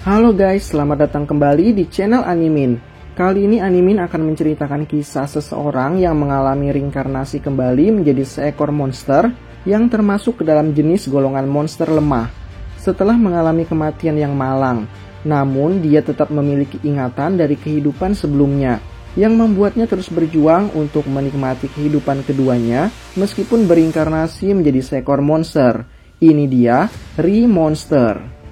Halo guys, selamat datang kembali di channel Animin. Kali ini Animin akan menceritakan kisah seseorang yang mengalami reinkarnasi kembali menjadi seekor monster yang termasuk ke dalam jenis golongan monster lemah. Setelah mengalami kematian yang malang, namun dia tetap memiliki ingatan dari kehidupan sebelumnya, yang membuatnya terus berjuang untuk menikmati kehidupan keduanya meskipun berinkarnasi menjadi seekor monster. Ini dia, Re-Monster.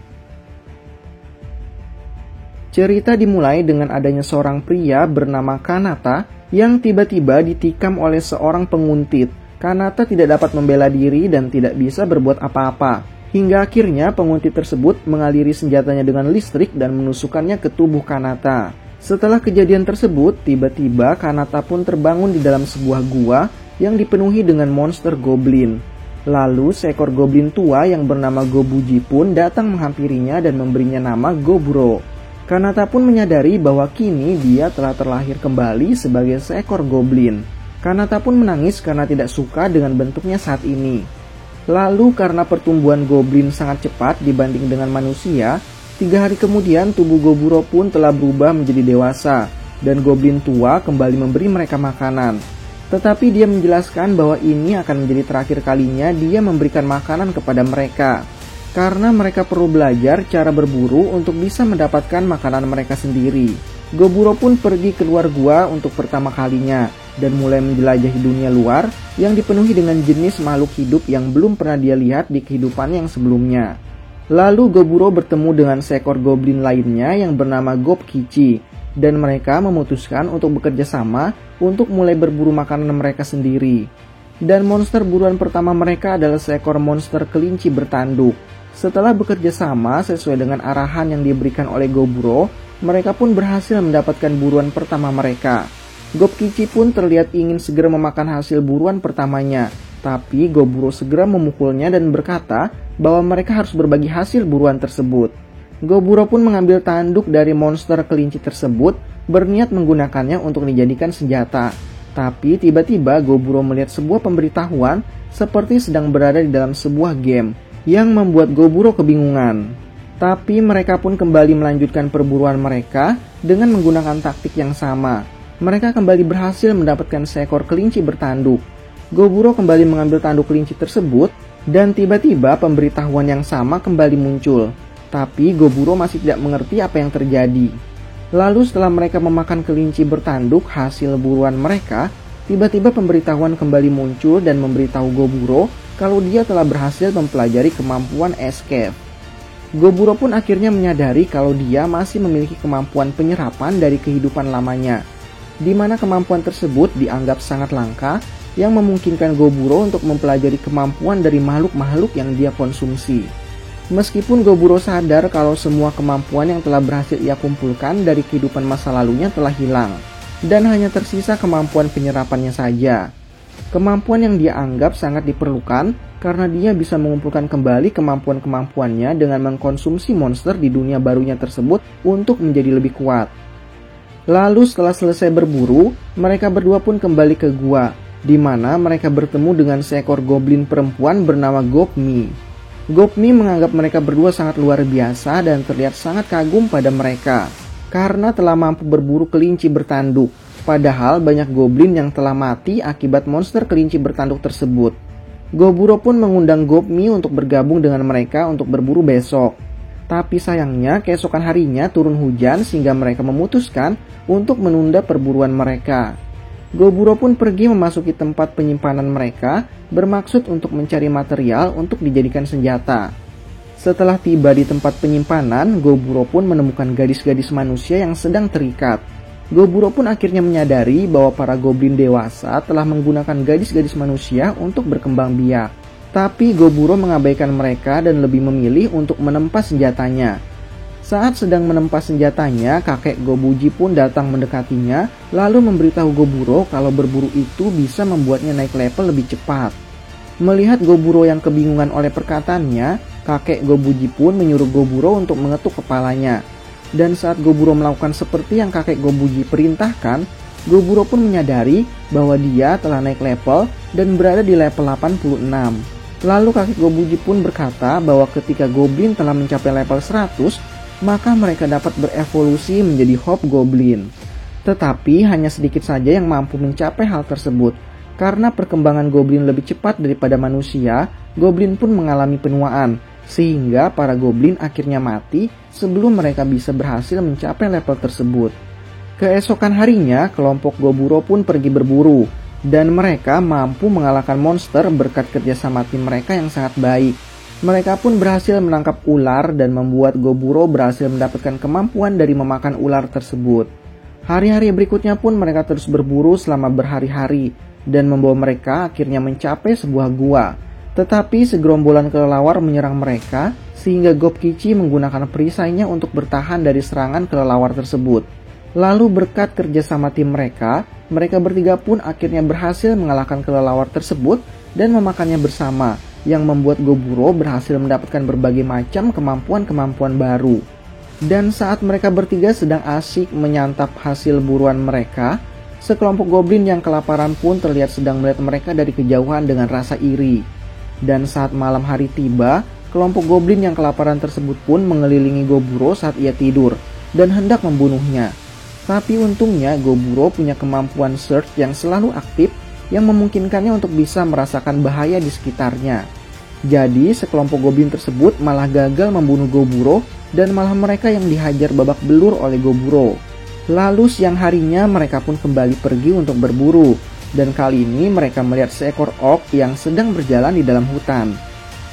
Cerita dimulai dengan adanya seorang pria bernama Kanata yang tiba-tiba ditikam oleh seorang penguntit. Kanata tidak dapat membela diri dan tidak bisa berbuat apa-apa. Hingga akhirnya penguntit tersebut mengaliri senjatanya dengan listrik dan menusukkannya ke tubuh Kanata. Setelah kejadian tersebut, tiba-tiba Kanata pun terbangun di dalam sebuah gua yang dipenuhi dengan monster goblin. Lalu seekor goblin tua yang bernama Gobuji pun datang menghampirinya dan memberinya nama Goburo. Kanata pun menyadari bahwa kini dia telah terlahir kembali sebagai seekor goblin. Kanata pun menangis karena tidak suka dengan bentuknya saat ini. Lalu karena pertumbuhan goblin sangat cepat dibanding dengan manusia, 3 hari kemudian tubuh Goburo pun telah berubah menjadi dewasa dan goblin tua kembali memberi mereka makanan. Tetapi dia menjelaskan bahwa ini akan menjadi terakhir kalinya dia memberikan makanan kepada mereka, karena mereka perlu belajar cara berburu untuk bisa mendapatkan makanan mereka sendiri. Goburo pun pergi keluar gua untuk pertama kalinya dan mulai menjelajahi dunia luar yang dipenuhi dengan jenis makhluk hidup yang belum pernah dia lihat di kehidupan yang sebelumnya. Lalu Goburo bertemu dengan seekor goblin lainnya yang bernama Gobkichi, dan mereka memutuskan untuk bekerja sama untuk mulai berburu makanan mereka sendiri. Dan monster buruan pertama mereka adalah seekor monster kelinci bertanduk. Setelah bekerja sama sesuai dengan arahan yang diberikan oleh Goburo, mereka pun berhasil mendapatkan buruan pertama mereka. Gobkichi pun terlihat ingin segera memakan hasil buruan pertamanya, tapi Goburo segera memukulnya dan berkata bahwa mereka harus berbagi hasil buruan tersebut. Goburo pun mengambil tanduk dari monster kelinci tersebut, berniat menggunakannya untuk dijadikan senjata. Tapi tiba-tiba Goburo melihat sebuah pemberitahuan seperti sedang berada di dalam sebuah game, yang membuat Goburo kebingungan. Tapi mereka pun kembali melanjutkan perburuan mereka dengan menggunakan taktik yang sama. Mereka kembali berhasil mendapatkan seekor kelinci bertanduk. Goburo kembali mengambil tanduk kelinci tersebut, dan tiba-tiba pemberitahuan yang sama kembali muncul. Tapi Goburo masih tidak mengerti apa yang terjadi. Lalu setelah mereka memakan kelinci bertanduk hasil buruan mereka, tiba-tiba pemberitahuan kembali muncul dan memberitahu Goburo kalau dia telah berhasil mempelajari kemampuan escape. Goburo pun akhirnya menyadari kalau dia masih memiliki kemampuan penyerapan dari kehidupan lamanya, di mana kemampuan tersebut dianggap sangat langka yang memungkinkan Goburo untuk mempelajari kemampuan dari makhluk-makhluk yang dia konsumsi. Meskipun Goburo sadar kalau semua kemampuan yang telah berhasil ia kumpulkan dari kehidupan masa lalunya telah hilang, dan hanya tersisa kemampuan penyerapannya saja. Kemampuan yang dia anggap sangat diperlukan karena dia bisa mengumpulkan kembali kemampuan-kemampuannya dengan mengkonsumsi monster di dunia barunya tersebut untuk menjadi lebih kuat. Lalu setelah selesai berburu, mereka berdua pun kembali ke gua, di mana mereka bertemu dengan seekor goblin perempuan bernama Gobmi. Gobmi menganggap mereka berdua sangat luar biasa dan terlihat sangat kagum pada mereka karena telah mampu berburu kelinci bertanduk, padahal banyak goblin yang telah mati akibat monster kelinci bertanduk tersebut. Goburo pun mengundang Gobmi untuk bergabung dengan mereka untuk berburu besok. Tapi sayangnya keesokan harinya turun hujan sehingga mereka memutuskan untuk menunda perburuan mereka. Goburo pun pergi memasuki tempat penyimpanan mereka bermaksud untuk mencari material untuk dijadikan senjata. Setelah tiba di tempat penyimpanan, Goburo pun menemukan gadis-gadis manusia yang sedang terikat. Goburo pun akhirnya menyadari bahwa para goblin dewasa telah menggunakan gadis-gadis manusia untuk berkembang biak. Tapi Goburo mengabaikan mereka dan lebih memilih untuk menempa senjatanya. Saat sedang menempa senjatanya, kakek Gobuji pun datang mendekatinya, lalu memberitahu Goburo kalau berburu itu bisa membuatnya naik level lebih cepat. Melihat Goburo yang kebingungan oleh perkataannya, kakek Gobuji pun menyuruh Goburo untuk mengetuk kepalanya. Dan saat Goburo melakukan seperti yang kakek Gobuji perintahkan, Goburo pun menyadari bahwa dia telah naik level dan berada di level 86. Lalu kakek Gobuji pun berkata bahwa ketika goblin telah mencapai level 100, maka mereka dapat berevolusi menjadi hobgoblin. Tetapi hanya sedikit saja yang mampu mencapai hal tersebut. Karena perkembangan goblin lebih cepat daripada manusia, goblin pun mengalami penuaan, sehingga para goblin akhirnya mati sebelum mereka bisa berhasil mencapai level tersebut. Keesokan harinya, kelompok Goburo pun pergi berburu, dan mereka mampu mengalahkan monster berkat kerjasama tim mereka yang sangat baik. Mereka pun berhasil menangkap ular dan membuat Goburo berhasil mendapatkan kemampuan dari memakan ular tersebut. Hari-hari berikutnya pun mereka terus berburu selama berhari-hari, dan membawa mereka akhirnya mencapai sebuah gua. Tetapi segerombolan kelelawar menyerang mereka, sehingga Gobkichi menggunakan perisainya untuk bertahan dari serangan kelelawar tersebut. Lalu berkat kerjasama tim mereka bertiga pun akhirnya berhasil mengalahkan kelelawar tersebut dan memakannya bersama, yang membuat Goburo berhasil mendapatkan berbagai macam kemampuan-kemampuan baru. Dan saat mereka bertiga sedang asyik menyantap hasil buruan mereka, sekelompok goblin yang kelaparan pun terlihat sedang melihat mereka dari kejauhan dengan rasa iri. Dan saat malam hari tiba, kelompok goblin yang kelaparan tersebut pun mengelilingi Goburo saat ia tidur dan hendak membunuhnya. Tapi untungnya Goburo punya kemampuan search yang selalu aktif yang memungkinkannya untuk bisa merasakan bahaya di sekitarnya. Jadi sekelompok goblin tersebut malah gagal membunuh Goburo dan malah mereka yang dihajar babak belur oleh Goburo. Lalu siang harinya mereka pun kembali pergi untuk berburu, dan kali ini mereka melihat seekor orc yang sedang berjalan di dalam hutan.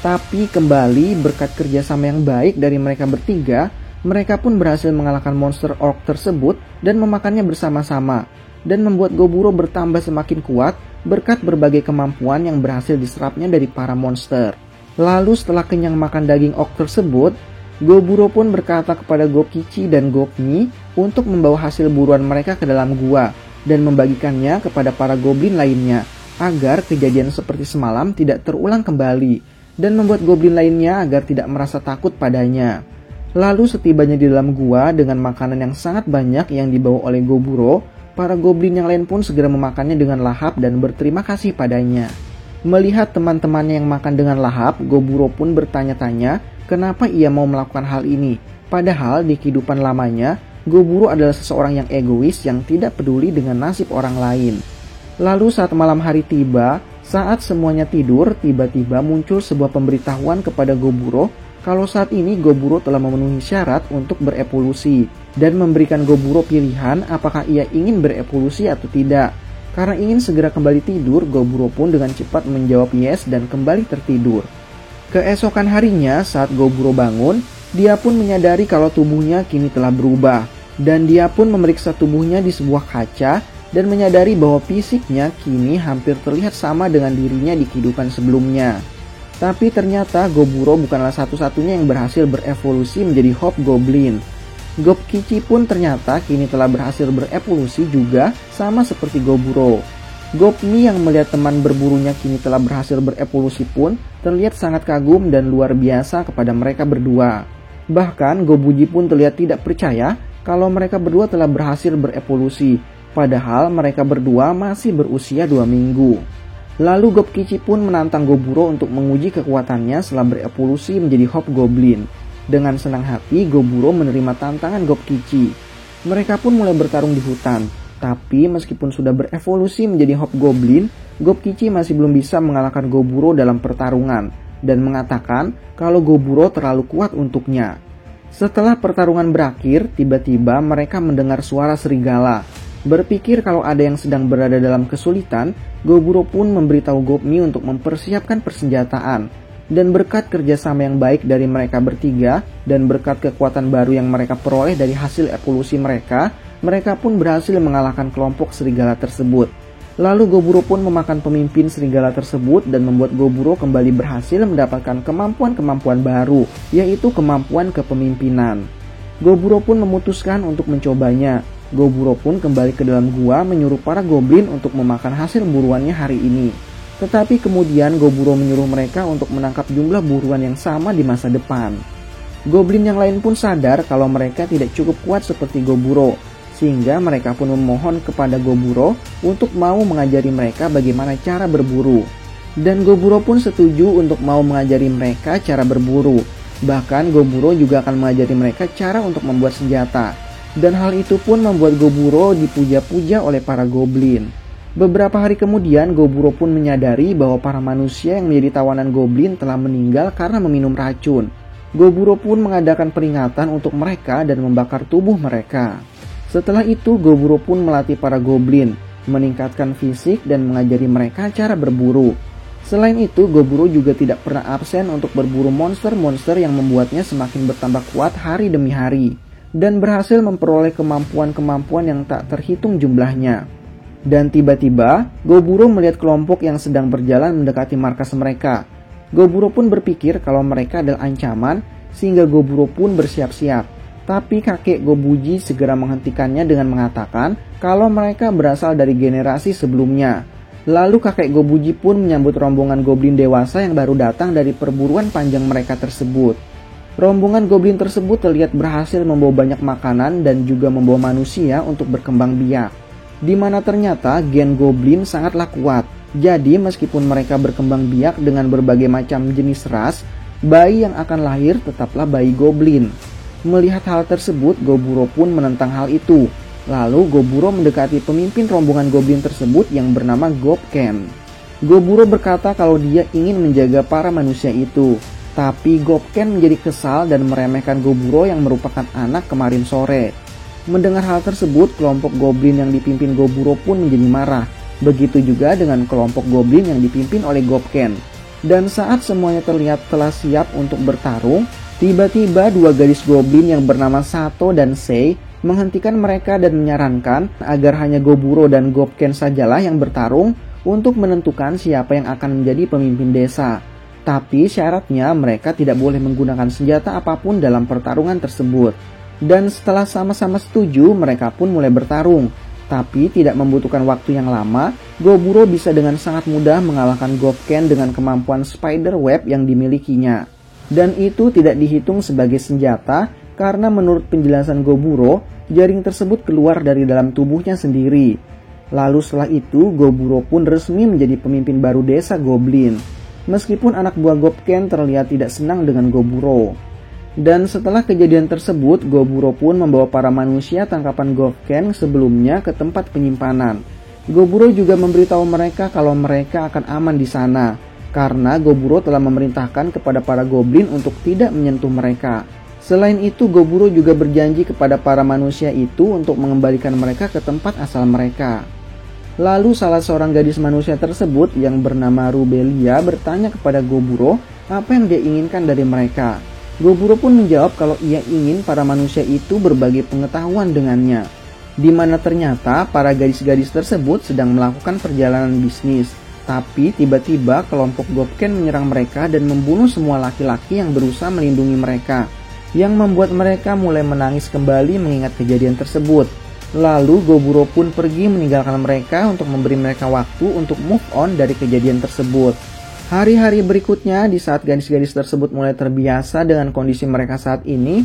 Tapi kembali berkat kerjasama yang baik dari mereka bertiga, mereka pun berhasil mengalahkan monster orc tersebut dan memakannya bersama-sama, dan membuat Goburo bertambah semakin kuat berkat berbagai kemampuan yang berhasil diserapnya dari para monster. Lalu setelah kenyang makan daging orc tersebut, Goburo pun berkata kepada Gobkichi dan Gobni untuk membawa hasil buruan mereka ke dalam gua dan membagikannya kepada para goblin lainnya agar kejadian seperti semalam tidak terulang kembali, dan membuat goblin lainnya agar tidak merasa takut padanya. Lalu setibanya di dalam gua dengan makanan yang sangat banyak yang dibawa oleh Goburo, para goblin yang lain pun segera memakannya dengan lahap dan berterima kasih padanya. Melihat teman-temannya yang makan dengan lahap, Goburo pun bertanya-tanya kenapa ia mau melakukan hal ini. Padahal di kehidupan lamanya, Goburo adalah seseorang yang egois yang tidak peduli dengan nasib orang lain. Lalu saat malam hari tiba, saat semuanya tidur, tiba-tiba muncul sebuah pemberitahuan kepada Goburo kalau saat ini Goburo telah memenuhi syarat untuk berevolusi, dan memberikan Goburo pilihan apakah ia ingin berevolusi atau tidak. Karena ingin segera kembali tidur, Goburo pun dengan cepat menjawab yes dan kembali tertidur. Keesokan harinya saat Goburo bangun, dia pun menyadari kalau tubuhnya kini telah berubah, dan dia pun memeriksa tubuhnya di sebuah kaca dan menyadari bahwa fisiknya kini hampir terlihat sama dengan dirinya di kehidupan sebelumnya. Tapi ternyata Goburo bukanlah satu-satunya yang berhasil berevolusi menjadi hobgoblin. Gobkichi pun ternyata kini telah berhasil berevolusi juga sama seperti Goburo. Gobni yang melihat teman berburunya kini telah berhasil berevolusi pun terlihat sangat kagum dan luar biasa kepada mereka berdua. Bahkan Gobuji pun terlihat tidak percaya kalau mereka berdua telah berhasil berevolusi, padahal mereka berdua masih berusia 2 minggu. Lalu Gobkichi pun menantang Goburo untuk menguji kekuatannya setelah berevolusi menjadi hobgoblin. Dengan senang hati, Goburo menerima tantangan Gobkichi. Mereka pun mulai bertarung di hutan. Tapi meskipun sudah berevolusi menjadi hobgoblin, Gobkichi masih belum bisa mengalahkan Goburo dalam pertarungan, dan mengatakan kalau Goburo terlalu kuat untuknya. Setelah pertarungan berakhir, tiba-tiba mereka mendengar suara serigala. Berpikir kalau ada yang sedang berada dalam kesulitan, Goburo pun memberitahu Gobni untuk mempersiapkan persenjataan. Dan berkat kerjasama yang baik dari mereka bertiga, dan berkat kekuatan baru yang mereka peroleh dari hasil evolusi mereka pun berhasil mengalahkan kelompok serigala tersebut. Lalu Goburo pun memakan pemimpin serigala tersebut dan membuat Goburo kembali berhasil mendapatkan kemampuan-kemampuan baru, yaitu kemampuan kepemimpinan. Goburo pun memutuskan untuk mencobanya. Goburo pun kembali ke dalam gua menyuruh para goblin untuk memakan hasil buruannya hari ini. Tetapi kemudian Goburo menyuruh mereka untuk menangkap jumlah buruan yang sama di masa depan. Goblin yang lain pun sadar kalau mereka tidak cukup kuat seperti Goburo, sehingga mereka pun memohon kepada Goburo untuk mau mengajari mereka bagaimana cara berburu. Dan Goburo pun setuju untuk mau mengajari mereka cara berburu. Bahkan Goburo juga akan mengajari mereka cara untuk membuat senjata. Dan hal itu pun membuat Goburo dipuja-puja oleh para goblin. Beberapa hari kemudian Goburo pun menyadari bahwa para manusia yang menjadi tawanan goblin telah meninggal karena meminum racun. Goburo pun mengadakan peringatan untuk mereka dan membakar tubuh mereka. Setelah itu Goburo pun melatih para goblin, meningkatkan fisik dan mengajari mereka cara berburu. Selain itu, Goburo juga tidak pernah absen untuk berburu monster-monster yang membuatnya semakin bertambah kuat hari demi hari, dan berhasil memperoleh kemampuan-kemampuan yang tak terhitung jumlahnya. Dan tiba-tiba, Goburo melihat kelompok yang sedang berjalan mendekati markas mereka. Goburo pun berpikir kalau mereka adalah ancaman, sehingga Goburo pun bersiap-siap. Tapi kakek Gobuji segera menghentikannya dengan mengatakan kalau mereka berasal dari generasi sebelumnya. Lalu kakek Gobuji pun menyambut rombongan goblin dewasa yang baru datang dari perburuan panjang mereka tersebut. Rombongan goblin tersebut terlihat berhasil membawa banyak makanan dan juga membawa manusia untuk berkembang biak. Di mana ternyata gen goblin sangatlah kuat. Jadi meskipun mereka berkembang biak dengan berbagai macam jenis ras, bayi yang akan lahir tetaplah bayi goblin. Melihat hal tersebut, Goburo pun menentang hal itu. Lalu Goburo mendekati pemimpin rombongan goblin tersebut yang bernama Gobken. Goburo berkata kalau dia ingin menjaga para manusia itu. Tapi Gobken menjadi kesal dan meremehkan Goburo yang merupakan anak kemarin sore. Mendengar hal tersebut, kelompok goblin yang dipimpin Goburo pun menjadi marah. Begitu juga dengan kelompok goblin yang dipimpin oleh Gobken. Dan saat semuanya terlihat telah siap untuk bertarung, tiba-tiba dua gadis goblin yang bernama Sato dan Sei menghentikan mereka dan menyarankan agar hanya Goburo dan Gobken sajalah yang bertarung untuk menentukan siapa yang akan menjadi pemimpin desa. Tapi syaratnya mereka tidak boleh menggunakan senjata apapun dalam pertarungan tersebut. Dan setelah sama-sama setuju, mereka pun mulai bertarung. Tapi tidak membutuhkan waktu yang lama, Goburo bisa dengan sangat mudah mengalahkan Gobken dengan kemampuan spider web yang dimilikinya. Dan itu tidak dihitung sebagai senjata karena menurut penjelasan Goburo, jaring tersebut keluar dari dalam tubuhnya sendiri. Lalu setelah itu, Goburo pun resmi menjadi pemimpin baru desa Goblin. Meskipun anak buah Gobken terlihat tidak senang dengan Goburo. Dan setelah kejadian tersebut, Goburo pun membawa para manusia tangkapan Gobken sebelumnya ke tempat penyimpanan. Goburo juga memberitahu mereka kalau mereka akan aman di sana, karena Goburo telah memerintahkan kepada para goblin untuk tidak menyentuh mereka. Selain itu, Goburo juga berjanji kepada para manusia itu untuk mengembalikan mereka ke tempat asal mereka. Lalu salah seorang gadis manusia tersebut yang bernama Rubelia bertanya kepada Goburo apa yang dia inginkan dari mereka. Goburo pun menjawab kalau ia ingin para manusia itu berbagi pengetahuan dengannya. Di mana ternyata para gadis-gadis tersebut sedang melakukan perjalanan bisnis. Tapi tiba-tiba kelompok Gobken menyerang mereka dan membunuh semua laki-laki yang berusaha melindungi mereka. Yang membuat mereka mulai menangis kembali mengingat kejadian tersebut. Lalu Goburo pun pergi meninggalkan mereka untuk memberi mereka waktu untuk move on dari kejadian tersebut. Hari-hari berikutnya, di saat gadis-gadis tersebut mulai terbiasa dengan kondisi mereka saat ini,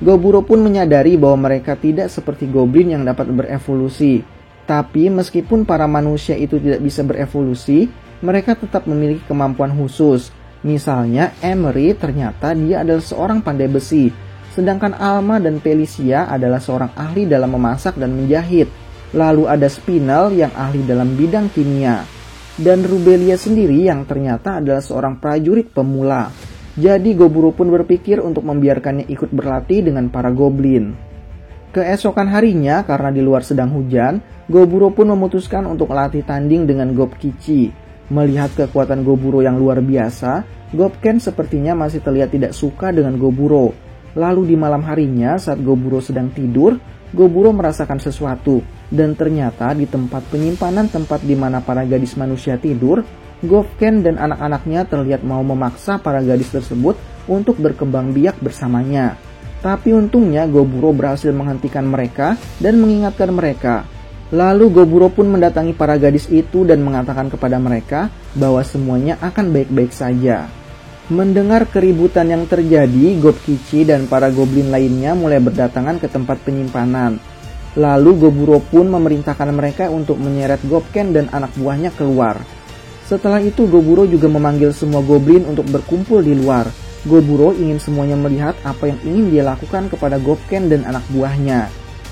Goburo pun menyadari bahwa mereka tidak seperti goblin yang dapat berevolusi. Tapi meskipun para manusia itu tidak bisa berevolusi, mereka tetap memiliki kemampuan khusus. Misalnya Emery ternyata dia adalah seorang pandai besi, sedangkan Alma dan Felicia adalah seorang ahli dalam memasak dan menjahit. Lalu ada Spinel yang ahli dalam bidang kimia. Dan Rubelia sendiri yang ternyata adalah seorang prajurit pemula. Jadi Goburo pun berpikir untuk membiarkannya ikut berlatih dengan para goblin. Keesokan harinya, karena di luar sedang hujan, Goburo pun memutuskan untuk latih tanding dengan Gobkichi. Melihat kekuatan Goburo yang luar biasa, Gobken sepertinya masih terlihat tidak suka dengan Goburo. Lalu di malam harinya saat Goburo sedang tidur, Goburo merasakan sesuatu. Dan ternyata di tempat penyimpanan tempat di mana para gadis manusia tidur, Gobken dan anak-anaknya terlihat mau memaksa para gadis tersebut untuk berkembang biak bersamanya. Tapi untungnya Goburo berhasil menghentikan mereka dan mengingatkan mereka. Lalu Goburo pun mendatangi para gadis itu dan mengatakan kepada mereka bahwa semuanya akan baik-baik saja. Mendengar keributan yang terjadi, Gobkichi dan para goblin lainnya mulai berdatangan ke tempat penyimpanan. Lalu Goburo pun memerintahkan mereka untuk menyeret Gobken dan anak buahnya keluar. Setelah itu Goburo juga memanggil semua goblin untuk berkumpul di luar. Goburo ingin semuanya melihat apa yang ingin dia lakukan kepada Gopken dan anak buahnya.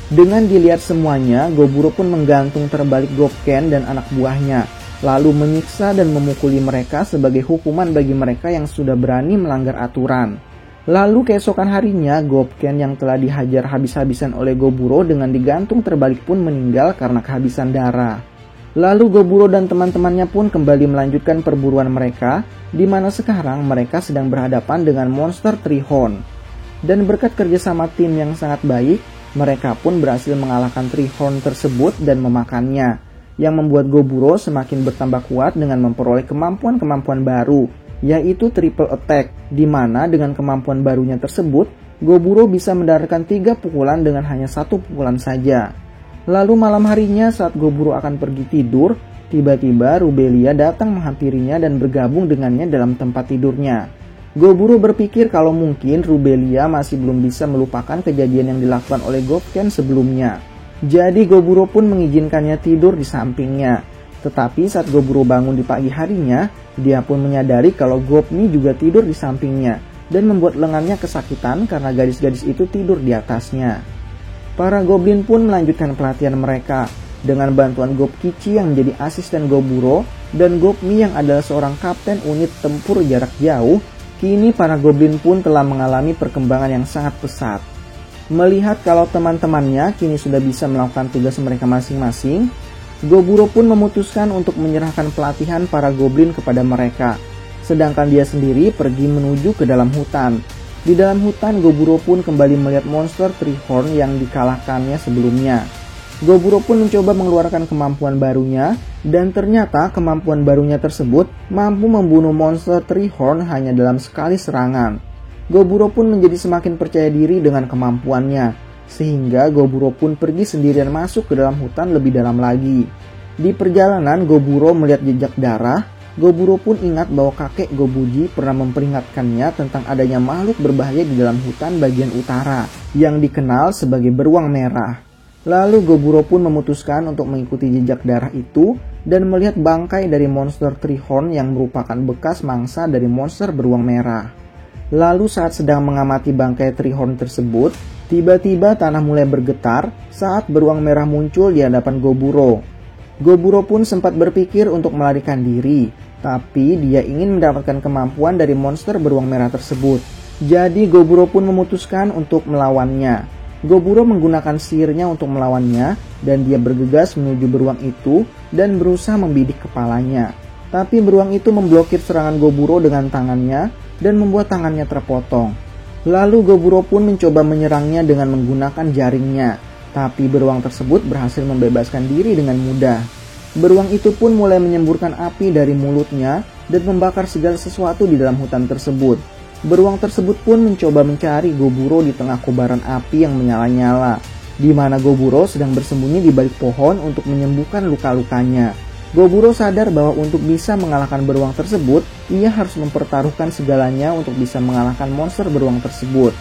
Dengan dilihat semuanya, Goburo pun menggantung terbalik Gopken dan anak buahnya, lalu menyiksa dan memukuli mereka sebagai hukuman bagi mereka yang sudah berani melanggar aturan. Lalu keesokan harinya, Gopken yang telah dihajar habis-habisan oleh Goburo dengan digantung terbalik pun meninggal karena kehabisan darah. Lalu Goburo dan teman-temannya pun kembali melanjutkan perburuan mereka, di mana sekarang mereka sedang berhadapan dengan monster Trihorn. Dan berkat kerjasama tim yang sangat baik, mereka pun berhasil mengalahkan Trihorn tersebut dan memakannya, yang membuat Goburo semakin bertambah kuat dengan memperoleh kemampuan-kemampuan baru, yaitu triple attack, di mana dengan kemampuan barunya tersebut, Goburo bisa mendaratkan 3 pukulan dengan hanya 1 pukulan saja. Lalu malam harinya saat Goburo akan pergi tidur, tiba-tiba Rubelia datang menghampirinya dan bergabung dengannya dalam tempat tidurnya. Goburo berpikir kalau mungkin Rubelia masih belum bisa melupakan kejadian yang dilakukan oleh Gopken sebelumnya. Jadi Goburo pun mengizinkannya tidur di sampingnya. Tetapi saat Goburo bangun di pagi harinya, dia pun menyadari kalau Gopmi juga tidur di sampingnya dan membuat lengannya kesakitan karena gadis-gadis itu tidur di atasnya. Para goblin pun melanjutkan pelatihan mereka dengan bantuan Gopkichi yang menjadi asisten Goburo dan Gopmi yang adalah seorang kapten unit tempur jarak jauh. Kini para goblin pun telah mengalami perkembangan yang sangat pesat. Melihat kalau teman-temannya kini sudah bisa melakukan tugas mereka masing-masing, Goburo pun memutuskan untuk menyerahkan pelatihan para goblin kepada mereka, sedangkan dia sendiri pergi menuju ke dalam hutan. Di dalam hutan, Goburo pun kembali melihat monster Trihorn yang dikalahkannya sebelumnya. Goburo pun mencoba mengeluarkan kemampuan barunya, dan ternyata kemampuan barunya tersebut mampu membunuh monster Trihorn hanya dalam sekali serangan. Goburo pun menjadi semakin percaya diri dengan kemampuannya, sehingga Goburo pun pergi sendirian masuk ke dalam hutan lebih dalam lagi. Di perjalanan, Goburo melihat jejak darah. Goburo pun ingat bahwa kakek Gobuji pernah memperingatkannya tentang adanya makhluk berbahaya di dalam hutan bagian utara, yang dikenal sebagai beruang merah. Lalu Goburo pun memutuskan untuk mengikuti jejak darah itu dan melihat bangkai dari monster Trihorn yang merupakan bekas mangsa dari monster beruang merah. Lalu saat sedang mengamati bangkai Trihorn tersebut, tiba-tiba tanah mulai bergetar saat beruang merah muncul di hadapan Goburo. Goburo pun sempat berpikir untuk melarikan diri, tapi dia ingin mendapatkan kemampuan dari monster beruang merah tersebut. Jadi Goburo pun memutuskan untuk melawannya. Goburo menggunakan sihirnya untuk melawannya, dan dia bergegas menuju beruang itu dan berusaha membidik kepalanya. Tapi beruang itu memblokir serangan Goburo dengan tangannya dan membuat tangannya terpotong. Lalu Goburo pun mencoba menyerangnya dengan menggunakan jaringnya, tapi beruang tersebut berhasil membebaskan diri dengan mudah. Beruang itu pun mulai menyemburkan api dari mulutnya dan membakar segala sesuatu di dalam hutan tersebut. Beruang tersebut pun mencoba mencari Goburo di tengah kobaran api yang menyala-nyala, di mana Goburo sedang bersembunyi di balik pohon untuk menyembuhkan luka-lukanya. Goburo sadar bahwa untuk bisa mengalahkan beruang tersebut, ia harus mempertaruhkan segalanya untuk bisa mengalahkan monster beruang tersebut.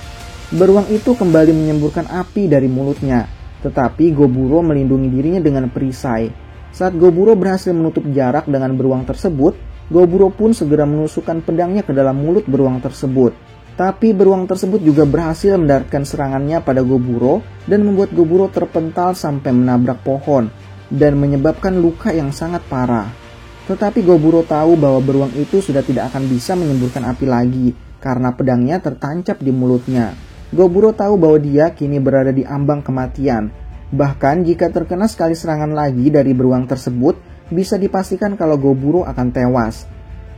Beruang itu kembali menyemburkan api dari mulutnya, tetapi Goburo melindungi dirinya dengan perisai. Saat Goburo berhasil menutup jarak dengan beruang tersebut, Goburo pun segera menusukkan pedangnya ke dalam mulut beruang tersebut. Tapi beruang tersebut juga berhasil mendaratkan serangannya pada Goburo dan membuat Goburo terpental sampai menabrak pohon dan menyebabkan luka yang sangat parah. Tetapi Goburo tahu bahwa beruang itu sudah tidak akan bisa menyemburkan api lagi karena pedangnya tertancap di mulutnya. Goburo tahu bahwa dia kini berada di ambang kematian. Bahkan jika terkena sekali serangan lagi dari beruang tersebut, bisa dipastikan kalau Goburo akan tewas.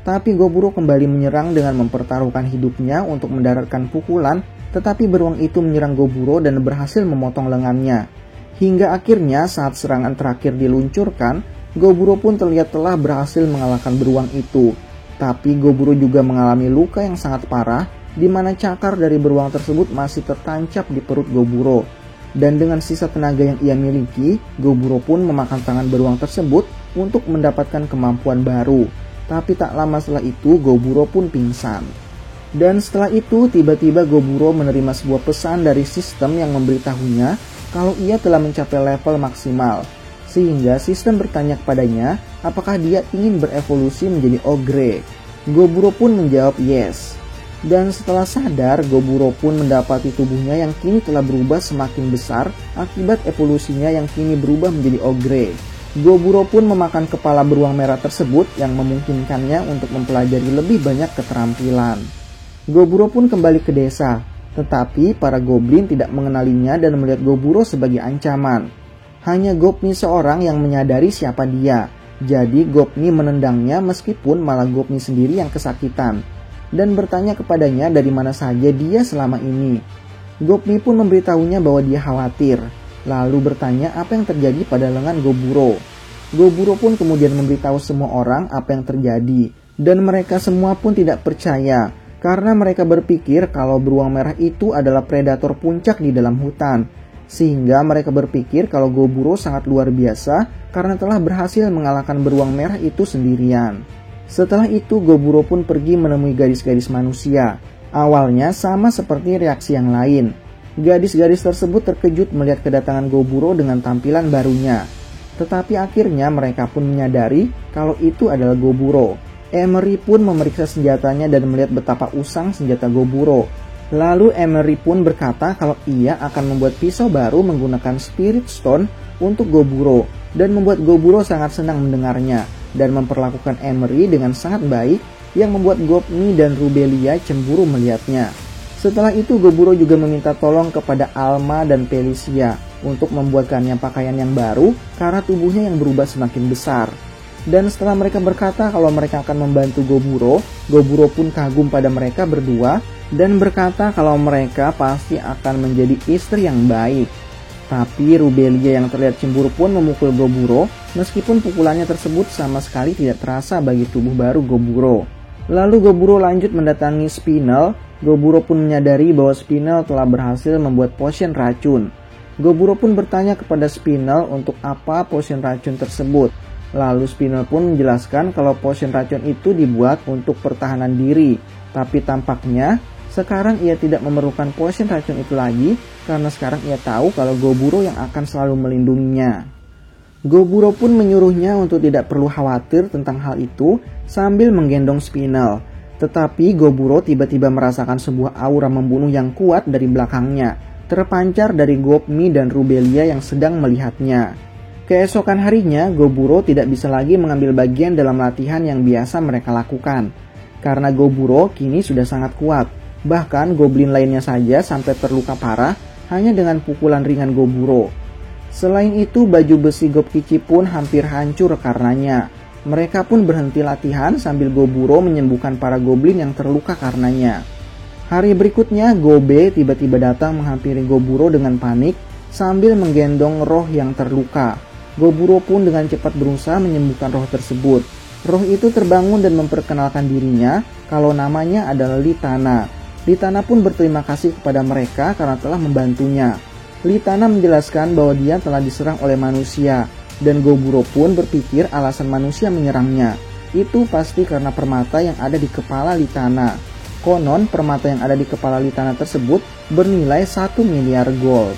Tapi Goburo kembali menyerang dengan mempertaruhkan hidupnya untuk mendaratkan pukulan, tetapi beruang itu menyerang Goburo dan berhasil memotong lengannya. Hingga akhirnya saat serangan terakhir diluncurkan, Goburo pun terlihat telah berhasil mengalahkan beruang itu. Tapi Goburo juga mengalami luka yang sangat parah, di mana cakar dari beruang tersebut masih tertancap di perut Goburo. Dan dengan sisa tenaga yang ia miliki, Goburo pun memakan tangan beruang tersebut untuk mendapatkan kemampuan baru. Tapi tak lama setelah itu, Goburo pun pingsan. Dan setelah itu, tiba-tiba Goburo menerima sebuah pesan dari sistem yang memberitahunya kalau ia telah mencapai level maksimal, sehingga sistem bertanya kepadanya apakah dia ingin berevolusi menjadi ogre. Goburo pun menjawab yes. Dan setelah sadar, Goburo pun mendapati tubuhnya yang kini telah berubah semakin besar akibat evolusinya yang kini berubah menjadi ogre. Goburo pun memakan kepala beruang merah tersebut yang memungkinkannya untuk mempelajari lebih banyak keterampilan. Goburo pun kembali ke desa, tetapi para goblin tidak mengenalinya dan melihat Goburo sebagai ancaman. Hanya Gopni seorang yang menyadari siapa dia. Jadi Gopni menendangnya meskipun malah Gopni sendiri yang kesakitan, dan bertanya kepadanya dari mana saja dia selama ini. Gopni pun memberitahunya bahwa dia khawatir, lalu bertanya apa yang terjadi pada lengan Goburo. Goburo pun kemudian memberitahu semua orang apa yang terjadi, dan mereka semua pun tidak percaya, karena mereka berpikir kalau beruang merah itu adalah predator puncak di dalam hutan, sehingga mereka berpikir kalau Goburo sangat luar biasa karena telah berhasil mengalahkan beruang merah itu sendirian. Setelah itu Goburo pun pergi menemui gadis-gadis manusia. Awalnya sama seperti reaksi yang lain. Gadis-gadis tersebut terkejut melihat kedatangan Goburo dengan tampilan barunya. Tetapi akhirnya mereka pun menyadari kalau itu adalah Goburo. Emery pun memeriksa senjatanya dan melihat betapa usang senjata Goburo. Lalu Emery pun berkata kalau ia akan membuat pisau baru menggunakan Spirit Stone untuk Goburo, dan membuat Goburo sangat senang mendengarnya dan memperlakukan Emery dengan sangat baik yang membuat Gopni dan Rubelia cemburu melihatnya. Setelah itu Goburo juga meminta tolong kepada Alma dan Felicia untuk membuatkannya pakaian yang baru karena tubuhnya yang berubah semakin besar. Dan setelah mereka berkata kalau mereka akan membantu Goburo, Goburo pun kagum pada mereka berdua dan berkata kalau mereka pasti akan menjadi istri yang baik. Tapi Rubelia yang terlihat cemburu pun memukul Goburo, meskipun pukulannya tersebut sama sekali tidak terasa bagi tubuh baru Goburo. Lalu Goburo lanjut mendatangi Spinel. Goburo pun menyadari bahwa Spinel telah berhasil membuat potion racun. Goburo pun bertanya kepada Spinel untuk apa potion racun tersebut. Lalu Spinel pun menjelaskan kalau potion racun itu dibuat untuk pertahanan diri. Tapi tampaknya sekarang ia tidak memerlukan potion racun itu lagi, karena sekarang ia tahu kalau Goburo yang akan selalu melindunginya. Goburo pun menyuruhnya untuk tidak perlu khawatir tentang hal itu sambil menggendong Spinel. Tetapi Goburo tiba-tiba merasakan sebuah aura membunuh yang kuat dari belakangnya, terpancar dari Gopni dan Rubelia yang sedang melihatnya. Keesokan harinya, Goburo tidak bisa lagi mengambil bagian dalam latihan yang biasa mereka lakukan, karena Goburo kini sudah sangat kuat. Bahkan goblin lainnya saja sampai terluka parah hanya dengan pukulan ringan Goburo. Selain itu, baju besi Gopkichi pun hampir hancur karenanya. Mereka pun berhenti latihan sambil Goburo menyembuhkan para goblin yang terluka karenanya. Hari berikutnya, Gobe tiba-tiba datang menghampiri Goburo dengan panik sambil menggendong roh yang terluka. Goburo pun dengan cepat berusaha menyembuhkan roh tersebut. Roh itu terbangun dan memperkenalkan dirinya kalau namanya adalah Litana. Litana pun berterima kasih kepada mereka karena telah membantunya. Litana menjelaskan bahwa dia telah diserang oleh manusia, dan Goburo pun berpikir alasan manusia menyerangnya itu pasti karena permata yang ada di kepala Litana. Konon permata yang ada di kepala Litana tersebut bernilai 1 miliar gold.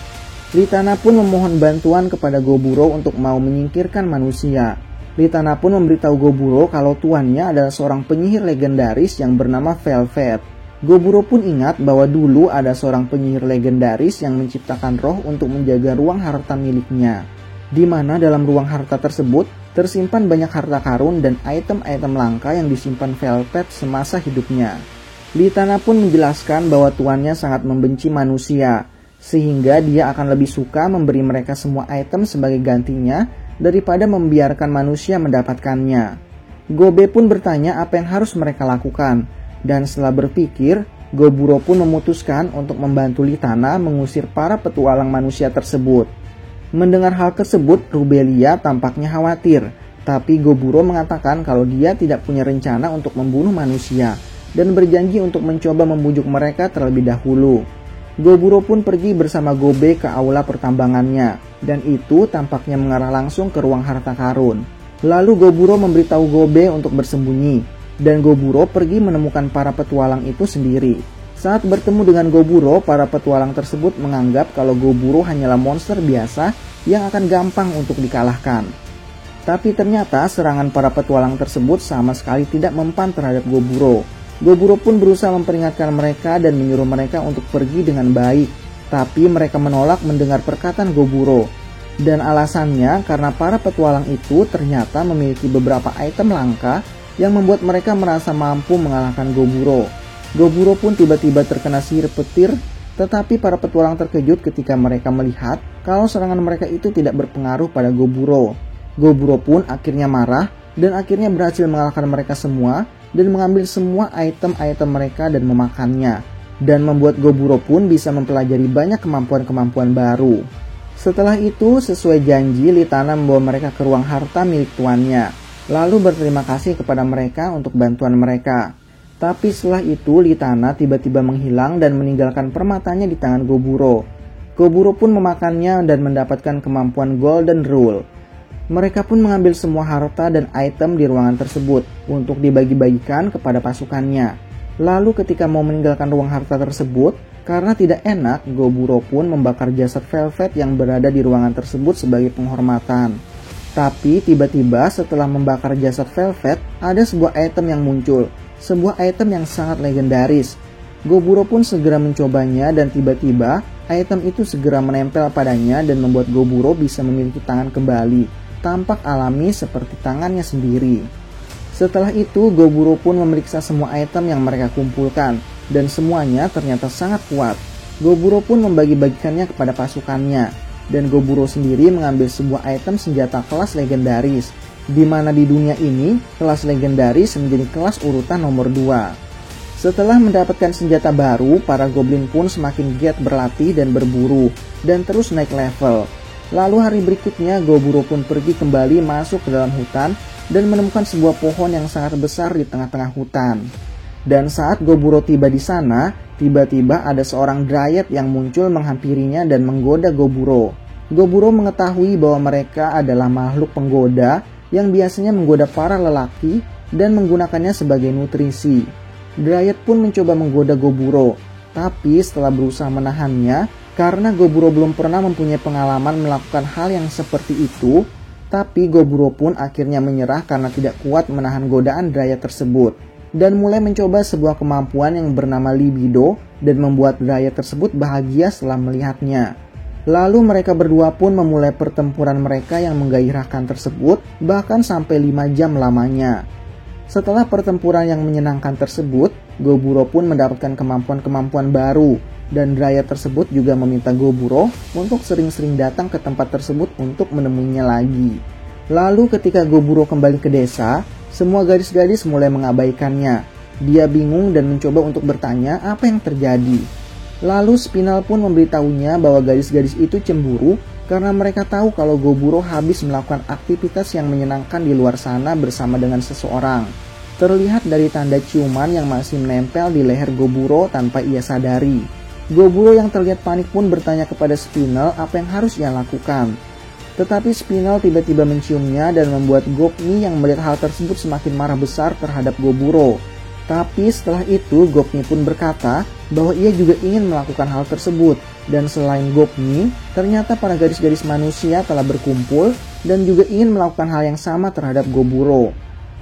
Litana pun memohon bantuan kepada Goburo untuk mau menyingkirkan manusia. Litana pun memberitahu Goburo kalau tuannya adalah seorang penyihir legendaris yang bernama Velvet. Goburo pun ingat bahwa dulu ada seorang penyihir legendaris yang menciptakan roh untuk menjaga ruang harta miliknya, di mana dalam ruang harta tersebut tersimpan banyak harta karun dan item-item langka yang disimpan Velvet semasa hidupnya. Litana pun menjelaskan bahwa tuannya sangat membenci manusia, sehingga dia akan lebih suka memberi mereka semua item sebagai gantinya daripada membiarkan manusia mendapatkannya. Gobe pun bertanya apa yang harus mereka lakukan. Dan setelah berpikir, Goburo pun memutuskan untuk membantu Litana mengusir para petualang manusia tersebut. Mendengar hal tersebut, Rubelia tampaknya khawatir, tapi Goburo mengatakan kalau dia tidak punya rencana untuk membunuh manusia dan berjanji untuk mencoba membujuk mereka terlebih dahulu. Goburo pun pergi bersama Gobe ke aula pertambangannya, dan itu tampaknya mengarah langsung ke ruang harta karun. Lalu Goburo memberitahu Gobe untuk bersembunyi, dan Goburo pergi menemukan para petualang itu sendiri. Saat bertemu dengan Goburo, para petualang tersebut menganggap kalau Goburo hanyalah monster biasa yang akan gampang untuk dikalahkan. Tapi ternyata serangan para petualang tersebut sama sekali tidak mempan terhadap Goburo. Goburo pun berusaha memperingatkan mereka dan menyuruh mereka untuk pergi dengan baik, tapi mereka menolak mendengar perkataan Goburo. Dan alasannya karena para petualang itu ternyata memiliki beberapa item langka yang membuat mereka merasa mampu mengalahkan Goburo. Goburo pun tiba-tiba terkena sihir petir, tetapi para petualang terkejut ketika mereka melihat kalau serangan mereka itu tidak berpengaruh pada Goburo. Goburo pun akhirnya marah dan akhirnya berhasil mengalahkan mereka semua dan mengambil semua item-item mereka dan memakannya, dan membuat Goburo pun bisa mempelajari banyak kemampuan-kemampuan baru. Setelah itu, sesuai janji, Litana membawa mereka ke ruang harta milik tuannya, lalu berterima kasih kepada mereka untuk bantuan mereka. Tapi setelah itu, Litana tiba-tiba menghilang dan meninggalkan permatanya di tangan Goburo. Goburo pun memakannya dan mendapatkan kemampuan Golden Rule. Mereka pun mengambil semua harta dan item di ruangan tersebut untuk dibagi-bagikan kepada pasukannya. Lalu ketika mau meninggalkan ruang harta tersebut, karena tidak enak, Goburo pun membakar jasad Velvet yang berada di ruangan tersebut sebagai penghormatan. Tapi tiba-tiba setelah membakar jasad Velvet, ada sebuah item yang muncul. Sebuah item yang sangat legendaris. Goburo pun segera mencobanya dan tiba-tiba item itu segera menempel padanya dan membuat Goburo bisa memiliki tangan kembali, tampak alami seperti tangannya sendiri. Setelah itu, Goburo pun memeriksa semua item yang mereka kumpulkan, dan semuanya ternyata sangat kuat. Goburo pun membagi-bagikannya kepada pasukannya, dan Goburo sendiri mengambil sebuah item senjata kelas legendaris, di mana di dunia ini, kelas legendaris menjadi kelas urutan nomor 2. Setelah mendapatkan senjata baru, para goblin pun semakin giat berlatih dan berburu, dan terus naik level. Lalu hari berikutnya, Goburo pun pergi kembali masuk ke dalam hutan, dan menemukan sebuah pohon yang sangat besar di tengah-tengah hutan. Dan saat Goburo tiba di sana, tiba-tiba ada seorang Dryad yang muncul menghampirinya dan menggoda Goburo. Goburo mengetahui bahwa mereka adalah makhluk penggoda yang biasanya menggoda para lelaki dan menggunakannya sebagai nutrisi. Dryad pun mencoba menggoda Goburo, tapi setelah berusaha menahannya, karena Goburo belum pernah mempunyai pengalaman melakukan hal yang seperti itu, tapi Goburo pun akhirnya menyerah karena tidak kuat menahan godaan Dryad tersebut, dan mulai mencoba sebuah kemampuan yang bernama libido dan membuat Dryad tersebut bahagia setelah melihatnya. Lalu mereka berdua pun memulai pertempuran mereka yang menggairahkan tersebut, bahkan sampai 5 jam lamanya. Setelah pertempuran yang menyenangkan tersebut, Goburo pun mendapatkan kemampuan-kemampuan baru, dan Dryad tersebut juga meminta Goburo untuk sering-sering datang ke tempat tersebut untuk menemuinya lagi. Lalu ketika Goburo kembali ke desa, semua gadis-gadis mulai mengabaikannya. Dia bingung dan mencoba untuk bertanya apa yang terjadi. Lalu Spinal pun memberitahunya bahwa gadis-gadis itu cemburu karena mereka tahu kalau Goburo habis melakukan aktivitas yang menyenangkan di luar sana bersama dengan seseorang. Terlihat dari tanda ciuman yang masih menempel di leher Goburo tanpa ia sadari. Goburo yang terlihat panik pun bertanya kepada Spinal apa yang harus ia lakukan. Tetapi Spinal tiba-tiba menciumnya dan membuat Gopni yang melihat hal tersebut semakin marah besar terhadap Goburo. Tapi setelah itu Gopni pun berkata bahwa ia juga ingin melakukan hal tersebut. Dan selain Gopni, ternyata para gadis-gadis manusia telah berkumpul dan juga ingin melakukan hal yang sama terhadap Goburo.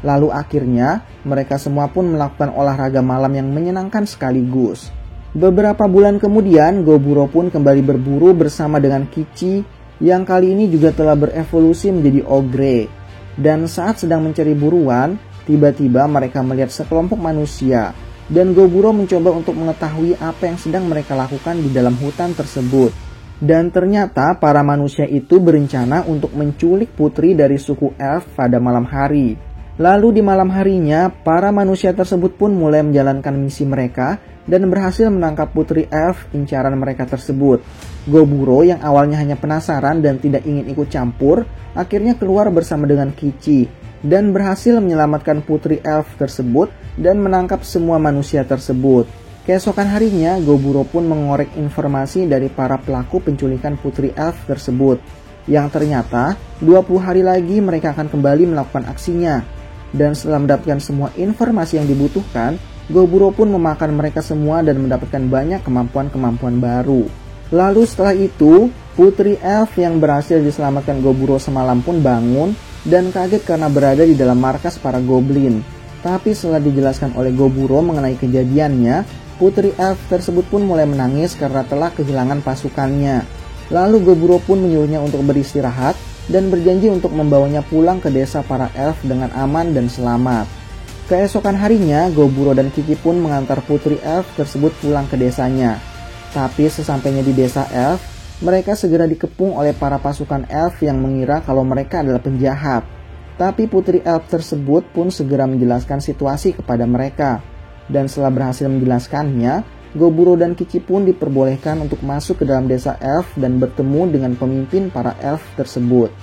Lalu akhirnya mereka semua pun melakukan olahraga malam yang menyenangkan sekaligus. Beberapa bulan kemudian Goburo pun kembali berburu bersama dengan Kichi yang kali ini juga telah berevolusi menjadi ogre. Dan saat sedang mencari buruan, tiba-tiba mereka melihat sekelompok manusia, dan Goburo mencoba untuk mengetahui apa yang sedang mereka lakukan di dalam hutan tersebut. Dan ternyata para manusia itu berencana untuk menculik putri dari suku elf pada malam hari. Lalu di malam harinya, para manusia tersebut pun mulai menjalankan misi mereka dan berhasil menangkap putri elf incaran mereka tersebut. Goburo yang awalnya hanya penasaran dan tidak ingin ikut campur, akhirnya keluar bersama dengan Kichi dan berhasil menyelamatkan putri elf tersebut dan menangkap semua manusia tersebut. Keesokan harinya, Goburo pun mengorek informasi dari para pelaku penculikan putri elf tersebut, yang ternyata 20 hari lagi mereka akan kembali melakukan aksinya. Dan setelah mendapatkan semua informasi yang dibutuhkan, Goburo pun memakan mereka semua dan mendapatkan banyak kemampuan-kemampuan baru. Lalu setelah itu, putri elf yang berhasil diselamatkan Goburo semalam pun bangun dan kaget karena berada di dalam markas para goblin. Tapi setelah dijelaskan oleh Goburo mengenai kejadiannya, putri elf tersebut pun mulai menangis karena telah kehilangan pasukannya. Lalu Goburo pun menyuruhnya untuk beristirahat dan berjanji untuk membawanya pulang ke desa para elf dengan aman dan selamat. Keesokan harinya, Goburo dan Kici pun mengantar putri elf tersebut pulang ke desanya. Tapi sesampainya di desa elf, mereka segera dikepung oleh para pasukan elf yang mengira kalau mereka adalah penjahat. Tapi putri elf tersebut pun segera menjelaskan situasi kepada mereka. Dan setelah berhasil menjelaskannya, Goburo dan Kici pun diperbolehkan untuk masuk ke dalam desa elf dan bertemu dengan pemimpin para elf tersebut.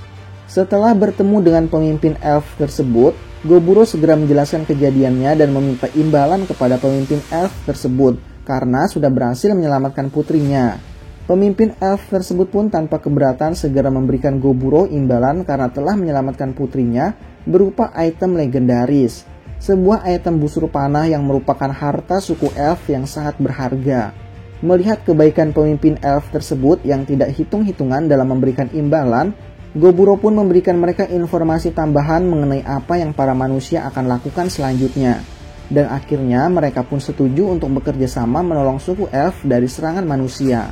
Setelah bertemu dengan pemimpin elf tersebut, Goburo segera menjelaskan kejadiannya dan meminta imbalan kepada pemimpin elf tersebut karena sudah berhasil menyelamatkan putrinya. Pemimpin elf tersebut pun tanpa keberatan segera memberikan Goburo imbalan karena telah menyelamatkan putrinya berupa item legendaris. Sebuah item busur panah yang merupakan harta suku elf yang sangat berharga. Melihat kebaikan pemimpin elf tersebut yang tidak hitung-hitungan dalam memberikan imbalan, Goburo pun memberikan mereka informasi tambahan mengenai apa yang para manusia akan lakukan selanjutnya. Dan akhirnya mereka pun setuju untuk bekerja sama menolong suku elf dari serangan manusia.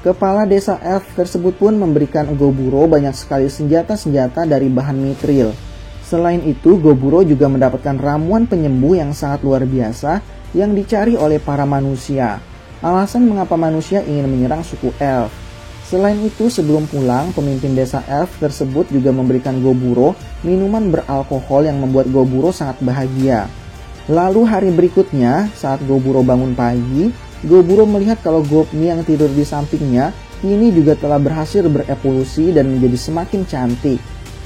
Kepala desa elf tersebut pun memberikan Goburo banyak sekali senjata-senjata dari bahan mithril. Selain itu, Goburo juga mendapatkan ramuan penyembuh yang sangat luar biasa yang dicari oleh para manusia. Alasan mengapa manusia ingin menyerang suku elf. Selain itu, sebelum pulang, pemimpin desa elf tersebut juga memberikan Goburo minuman beralkohol yang membuat Goburo sangat bahagia. Lalu hari berikutnya, saat Goburo bangun pagi, Goburo melihat kalau Gopni yang tidur di sampingnya kini juga telah berhasil berevolusi dan menjadi semakin cantik.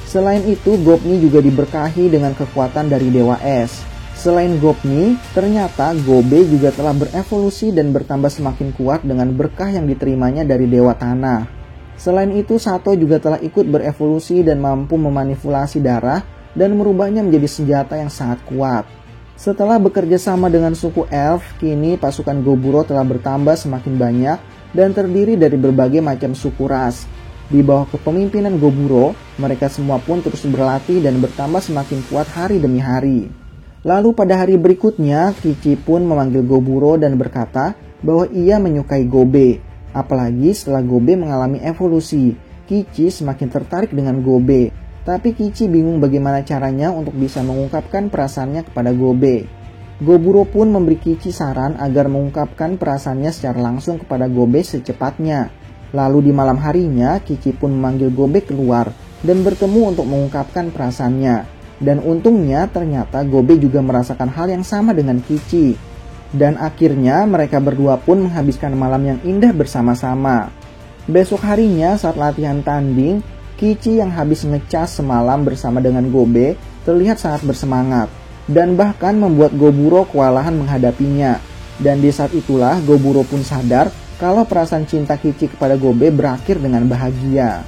Selain itu, Gopni juga diberkahi dengan kekuatan dari Dewa Es. Selain Gopni, ternyata Gobe juga telah berevolusi dan bertambah semakin kuat dengan berkah yang diterimanya dari Dewa Tanah. Selain itu, Sato juga telah ikut berevolusi dan mampu memanipulasi darah dan merubahnya menjadi senjata yang sangat kuat. Setelah bekerja sama dengan suku elf, kini pasukan Goburo telah bertambah semakin banyak dan terdiri dari berbagai macam suku ras. Di bawah kepemimpinan Goburo, mereka semua pun terus berlatih dan bertambah semakin kuat hari demi hari. Lalu pada hari berikutnya, Kici pun memanggil Goburo dan berkata bahwa ia menyukai Gobe. Apalagi setelah Gobe mengalami evolusi, Kici semakin tertarik dengan Gobe. Tapi Kici bingung bagaimana caranya untuk bisa mengungkapkan perasaannya kepada Gobe. Goburo pun memberi Kici saran agar mengungkapkan perasaannya secara langsung kepada Gobe secepatnya. Lalu di malam harinya, Kici pun memanggil Gobe keluar dan bertemu untuk mengungkapkan perasaannya. Dan untungnya ternyata Gobe juga merasakan hal yang sama dengan Kici. Dan akhirnya mereka berdua pun menghabiskan malam yang indah bersama-sama. Besok harinya saat latihan tanding, Kici yang habis ngecas semalam bersama dengan Gobe terlihat sangat bersemangat. Dan bahkan membuat Goburo kewalahan menghadapinya. Dan di saat itulah Goburo pun sadar kalau perasaan cinta Kici kepada Gobe berakhir dengan bahagia.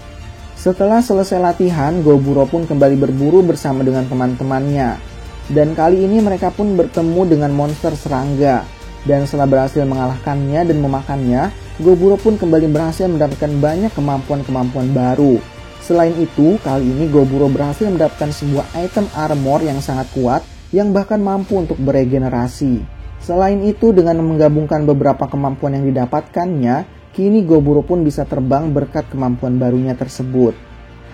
Setelah selesai latihan, Goburo pun kembali berburu bersama dengan teman-temannya. Dan kali ini mereka pun bertemu dengan monster serangga. Dan setelah berhasil mengalahkannya dan memakannya, Goburo pun kembali berhasil mendapatkan banyak kemampuan-kemampuan baru. Selain itu, kali ini Goburo berhasil mendapatkan sebuah item armor yang sangat kuat yang bahkan mampu untuk beregenerasi. Selain itu, dengan menggabungkan beberapa kemampuan yang didapatkannya, kini Goburo pun bisa terbang berkat kemampuan barunya tersebut.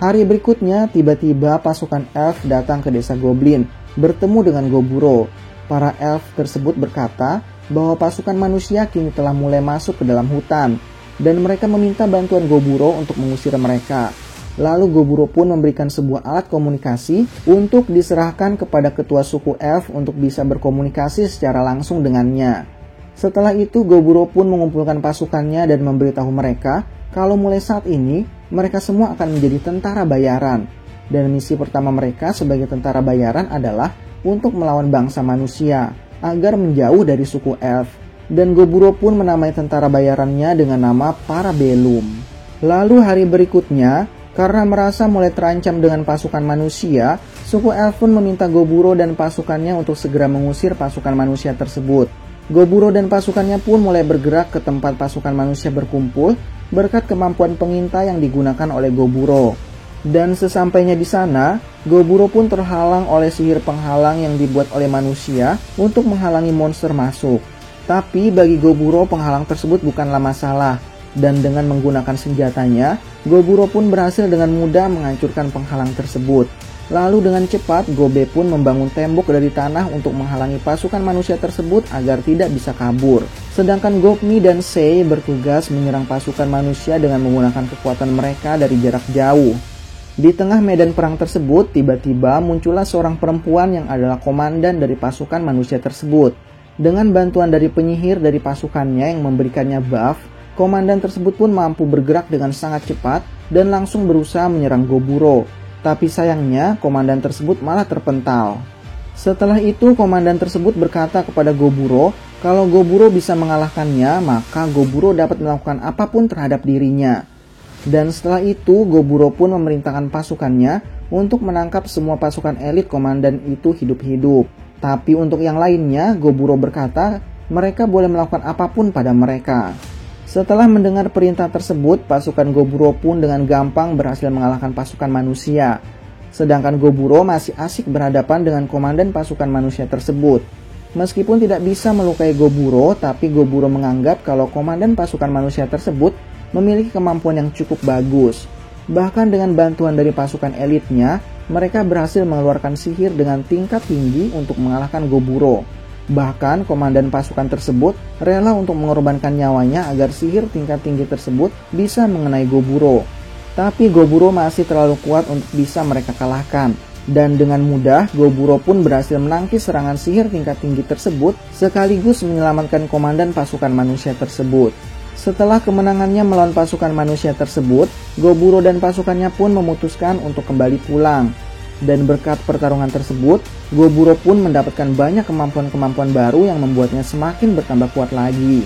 Hari berikutnya, tiba-tiba pasukan elf datang ke desa Goblin, bertemu dengan Goburo. Para elf tersebut berkata bahwa pasukan manusia kini telah mulai masuk ke dalam hutan, dan mereka meminta bantuan Goburo untuk mengusir mereka. Lalu Goburo pun memberikan sebuah alat komunikasi untuk diserahkan kepada ketua suku elf untuk bisa berkomunikasi secara langsung dengannya. Setelah itu Goburo pun mengumpulkan pasukannya dan memberitahu mereka kalau mulai saat ini mereka semua akan menjadi tentara bayaran. Dan misi pertama mereka sebagai tentara bayaran adalah untuk melawan bangsa manusia agar menjauh dari suku elf. Dan Goburo pun menamai tentara bayarannya dengan nama Parabellum. Lalu hari berikutnya, karena merasa mulai terancam dengan pasukan manusia, suku elf pun meminta Goburo dan pasukannya untuk segera mengusir pasukan manusia tersebut. Goburo dan pasukannya pun mulai bergerak ke tempat pasukan manusia berkumpul berkat kemampuan pengintai yang digunakan oleh Goburo. Dan sesampainya di sana, Goburo pun terhalang oleh sihir penghalang yang dibuat oleh manusia untuk menghalangi monster masuk. Tapi bagi Goburo penghalang tersebut bukanlah masalah, dan dengan menggunakan senjatanya, Goburo pun berhasil dengan mudah menghancurkan penghalang tersebut. Lalu dengan cepat, Gobe pun membangun tembok dari tanah untuk menghalangi pasukan manusia tersebut agar tidak bisa kabur. Sedangkan Gokmi dan Sei bertugas menyerang pasukan manusia dengan menggunakan kekuatan mereka dari jarak jauh. Di tengah medan perang tersebut, tiba-tiba muncullah seorang perempuan yang adalah komandan dari pasukan manusia tersebut. Dengan bantuan dari penyihir dari pasukannya yang memberikannya buff, komandan tersebut pun mampu bergerak dengan sangat cepat dan langsung berusaha menyerang Goburo. Tapi sayangnya, komandan tersebut malah terpental. Setelah itu, komandan tersebut berkata kepada Goburo, kalau Goburo bisa mengalahkannya, maka Goburo dapat melakukan apapun terhadap dirinya. Dan setelah itu, Goburo pun memerintahkan pasukannya untuk menangkap semua pasukan elit komandan itu hidup-hidup. Tapi untuk yang lainnya, Goburo berkata, mereka boleh melakukan apapun pada mereka. Setelah mendengar perintah tersebut, pasukan Goburo pun dengan gampang berhasil mengalahkan pasukan manusia. Sedangkan Goburo masih asik berhadapan dengan komandan pasukan manusia tersebut. Meskipun tidak bisa melukai Goburo, tapi Goburo menganggap kalau komandan pasukan manusia tersebut memiliki kemampuan yang cukup bagus. Bahkan dengan bantuan dari pasukan elitnya, mereka berhasil mengeluarkan sihir dengan tingkat tinggi untuk mengalahkan Goburo. Bahkan komandan pasukan tersebut rela untuk mengorbankan nyawanya agar sihir tingkat tinggi tersebut bisa mengenai Goburo. Tapi Goburo masih terlalu kuat untuk bisa mereka kalahkan. Dan dengan mudah Goburo pun berhasil menangkis serangan sihir tingkat tinggi tersebut sekaligus menyelamatkan komandan pasukan manusia tersebut. Setelah kemenangannya melawan pasukan manusia tersebut, Goburo dan pasukannya pun memutuskan untuk kembali pulang. Dan berkat pertarungan tersebut, Goburo pun mendapatkan banyak kemampuan-kemampuan baru yang membuatnya semakin bertambah kuat lagi.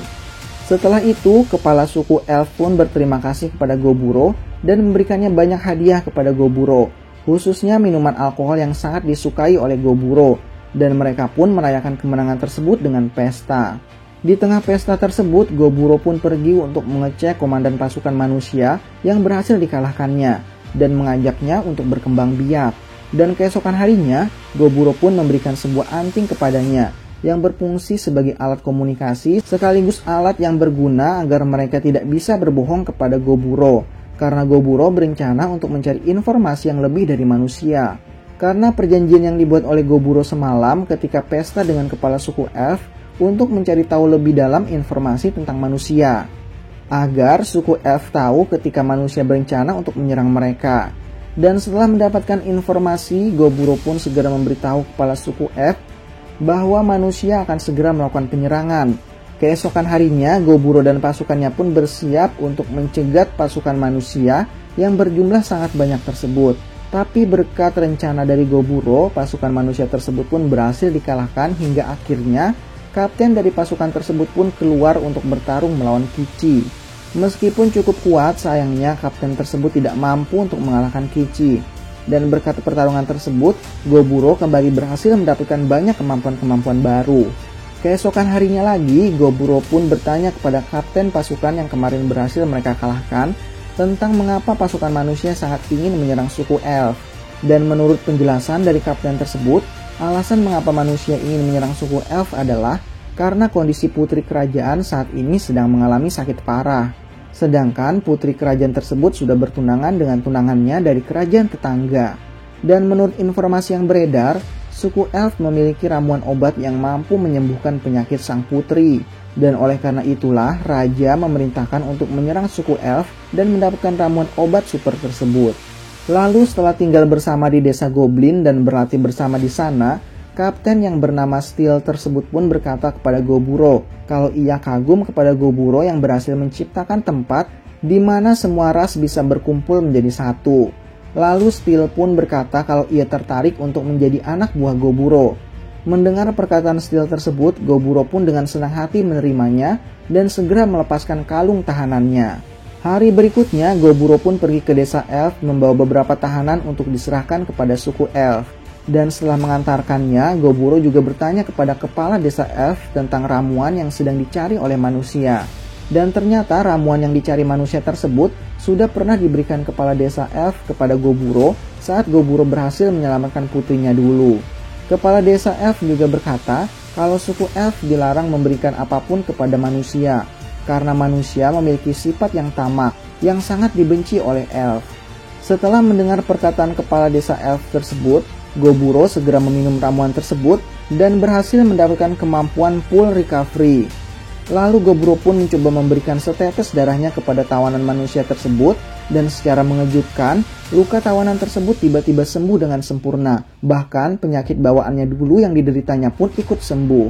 Setelah itu, kepala suku Elf pun berterima kasih kepada Goburo dan memberikannya banyak hadiah kepada Goburo, khususnya minuman alkohol yang sangat disukai oleh Goburo, dan mereka pun merayakan kemenangan tersebut dengan pesta. Di tengah pesta tersebut, Goburo pun pergi untuk mengecek komandan pasukan manusia yang berhasil dikalahkannya dan mengajaknya untuk berkembang biak. Dan keesokan harinya, Goburo pun memberikan sebuah anting kepadanya yang berfungsi sebagai alat komunikasi sekaligus alat yang berguna agar mereka tidak bisa berbohong kepada Goburo, karena Goburo berencana untuk mencari informasi yang lebih dari manusia. Karena perjanjian yang dibuat oleh Goburo semalam ketika pesta dengan kepala suku Elf untuk mencari tahu lebih dalam informasi tentang manusia, agar suku Elf tahu ketika manusia berencana untuk menyerang mereka. Dan setelah mendapatkan informasi, Goburo pun segera memberitahu kepala suku Elf bahwa manusia akan segera melakukan penyerangan. Keesokan harinya, Goburo dan pasukannya pun bersiap untuk mencegat pasukan manusia yang berjumlah sangat banyak tersebut. Tapi berkat rencana dari Goburo, pasukan manusia tersebut pun berhasil dikalahkan hingga akhirnya kapten dari pasukan tersebut pun keluar untuk bertarung melawan Kichi. Meskipun cukup kuat, sayangnya kapten tersebut tidak mampu untuk mengalahkan Kichi. Dan berkat pertarungan tersebut, Goburo kembali berhasil mendapatkan banyak kemampuan-kemampuan baru. Keesokan harinya lagi, Goburo pun bertanya kepada kapten pasukan yang kemarin berhasil mereka kalahkan tentang mengapa pasukan manusia sangat ingin menyerang suku Elf. Dan menurut penjelasan dari kapten tersebut, alasan mengapa manusia ingin menyerang suku Elf adalah karena kondisi putri kerajaan saat ini sedang mengalami sakit parah. Sedangkan putri kerajaan tersebut sudah bertunangan dengan tunangannya dari kerajaan tetangga. Dan menurut informasi yang beredar, suku Elf memiliki ramuan obat yang mampu menyembuhkan penyakit sang putri. Dan oleh karena itulah, raja memerintahkan untuk menyerang suku Elf dan mendapatkan ramuan obat super tersebut. Lalu setelah tinggal bersama di desa Goblin dan berlatih bersama di sana, kapten yang bernama Steel tersebut pun berkata kepada Goburo kalau ia kagum kepada Goburo yang berhasil menciptakan tempat di mana semua ras bisa berkumpul menjadi satu. Lalu Steel pun berkata kalau ia tertarik untuk menjadi anak buah Goburo. Mendengar perkataan Steel tersebut, Goburo pun dengan senang hati menerimanya dan segera melepaskan kalung tahanannya. Hari berikutnya, Goburo pun pergi ke desa Elf membawa beberapa tahanan untuk diserahkan kepada suku Elf. Dan setelah mengantarkannya, Goburo juga bertanya kepada kepala desa Elf tentang ramuan yang sedang dicari oleh manusia. Dan ternyata ramuan yang dicari manusia tersebut sudah pernah diberikan kepala desa elf kepada Goburo saat Goburo berhasil menyelamatkan putrinya dulu. Kepala desa elf juga berkata kalau suku elf dilarang memberikan apapun kepada manusia karena manusia memiliki sifat yang tamak yang sangat dibenci oleh elf. Setelah mendengar perkataan kepala desa elf tersebut, Goburo segera meminum ramuan tersebut dan berhasil mendapatkan kemampuan full recovery. Lalu Goburo pun mencoba memberikan setetes darahnya kepada tawanan manusia tersebut dan secara mengejutkan, luka tawanan tersebut tiba-tiba sembuh dengan sempurna. Bahkan penyakit bawaannya dulu yang dideritanya pun ikut sembuh.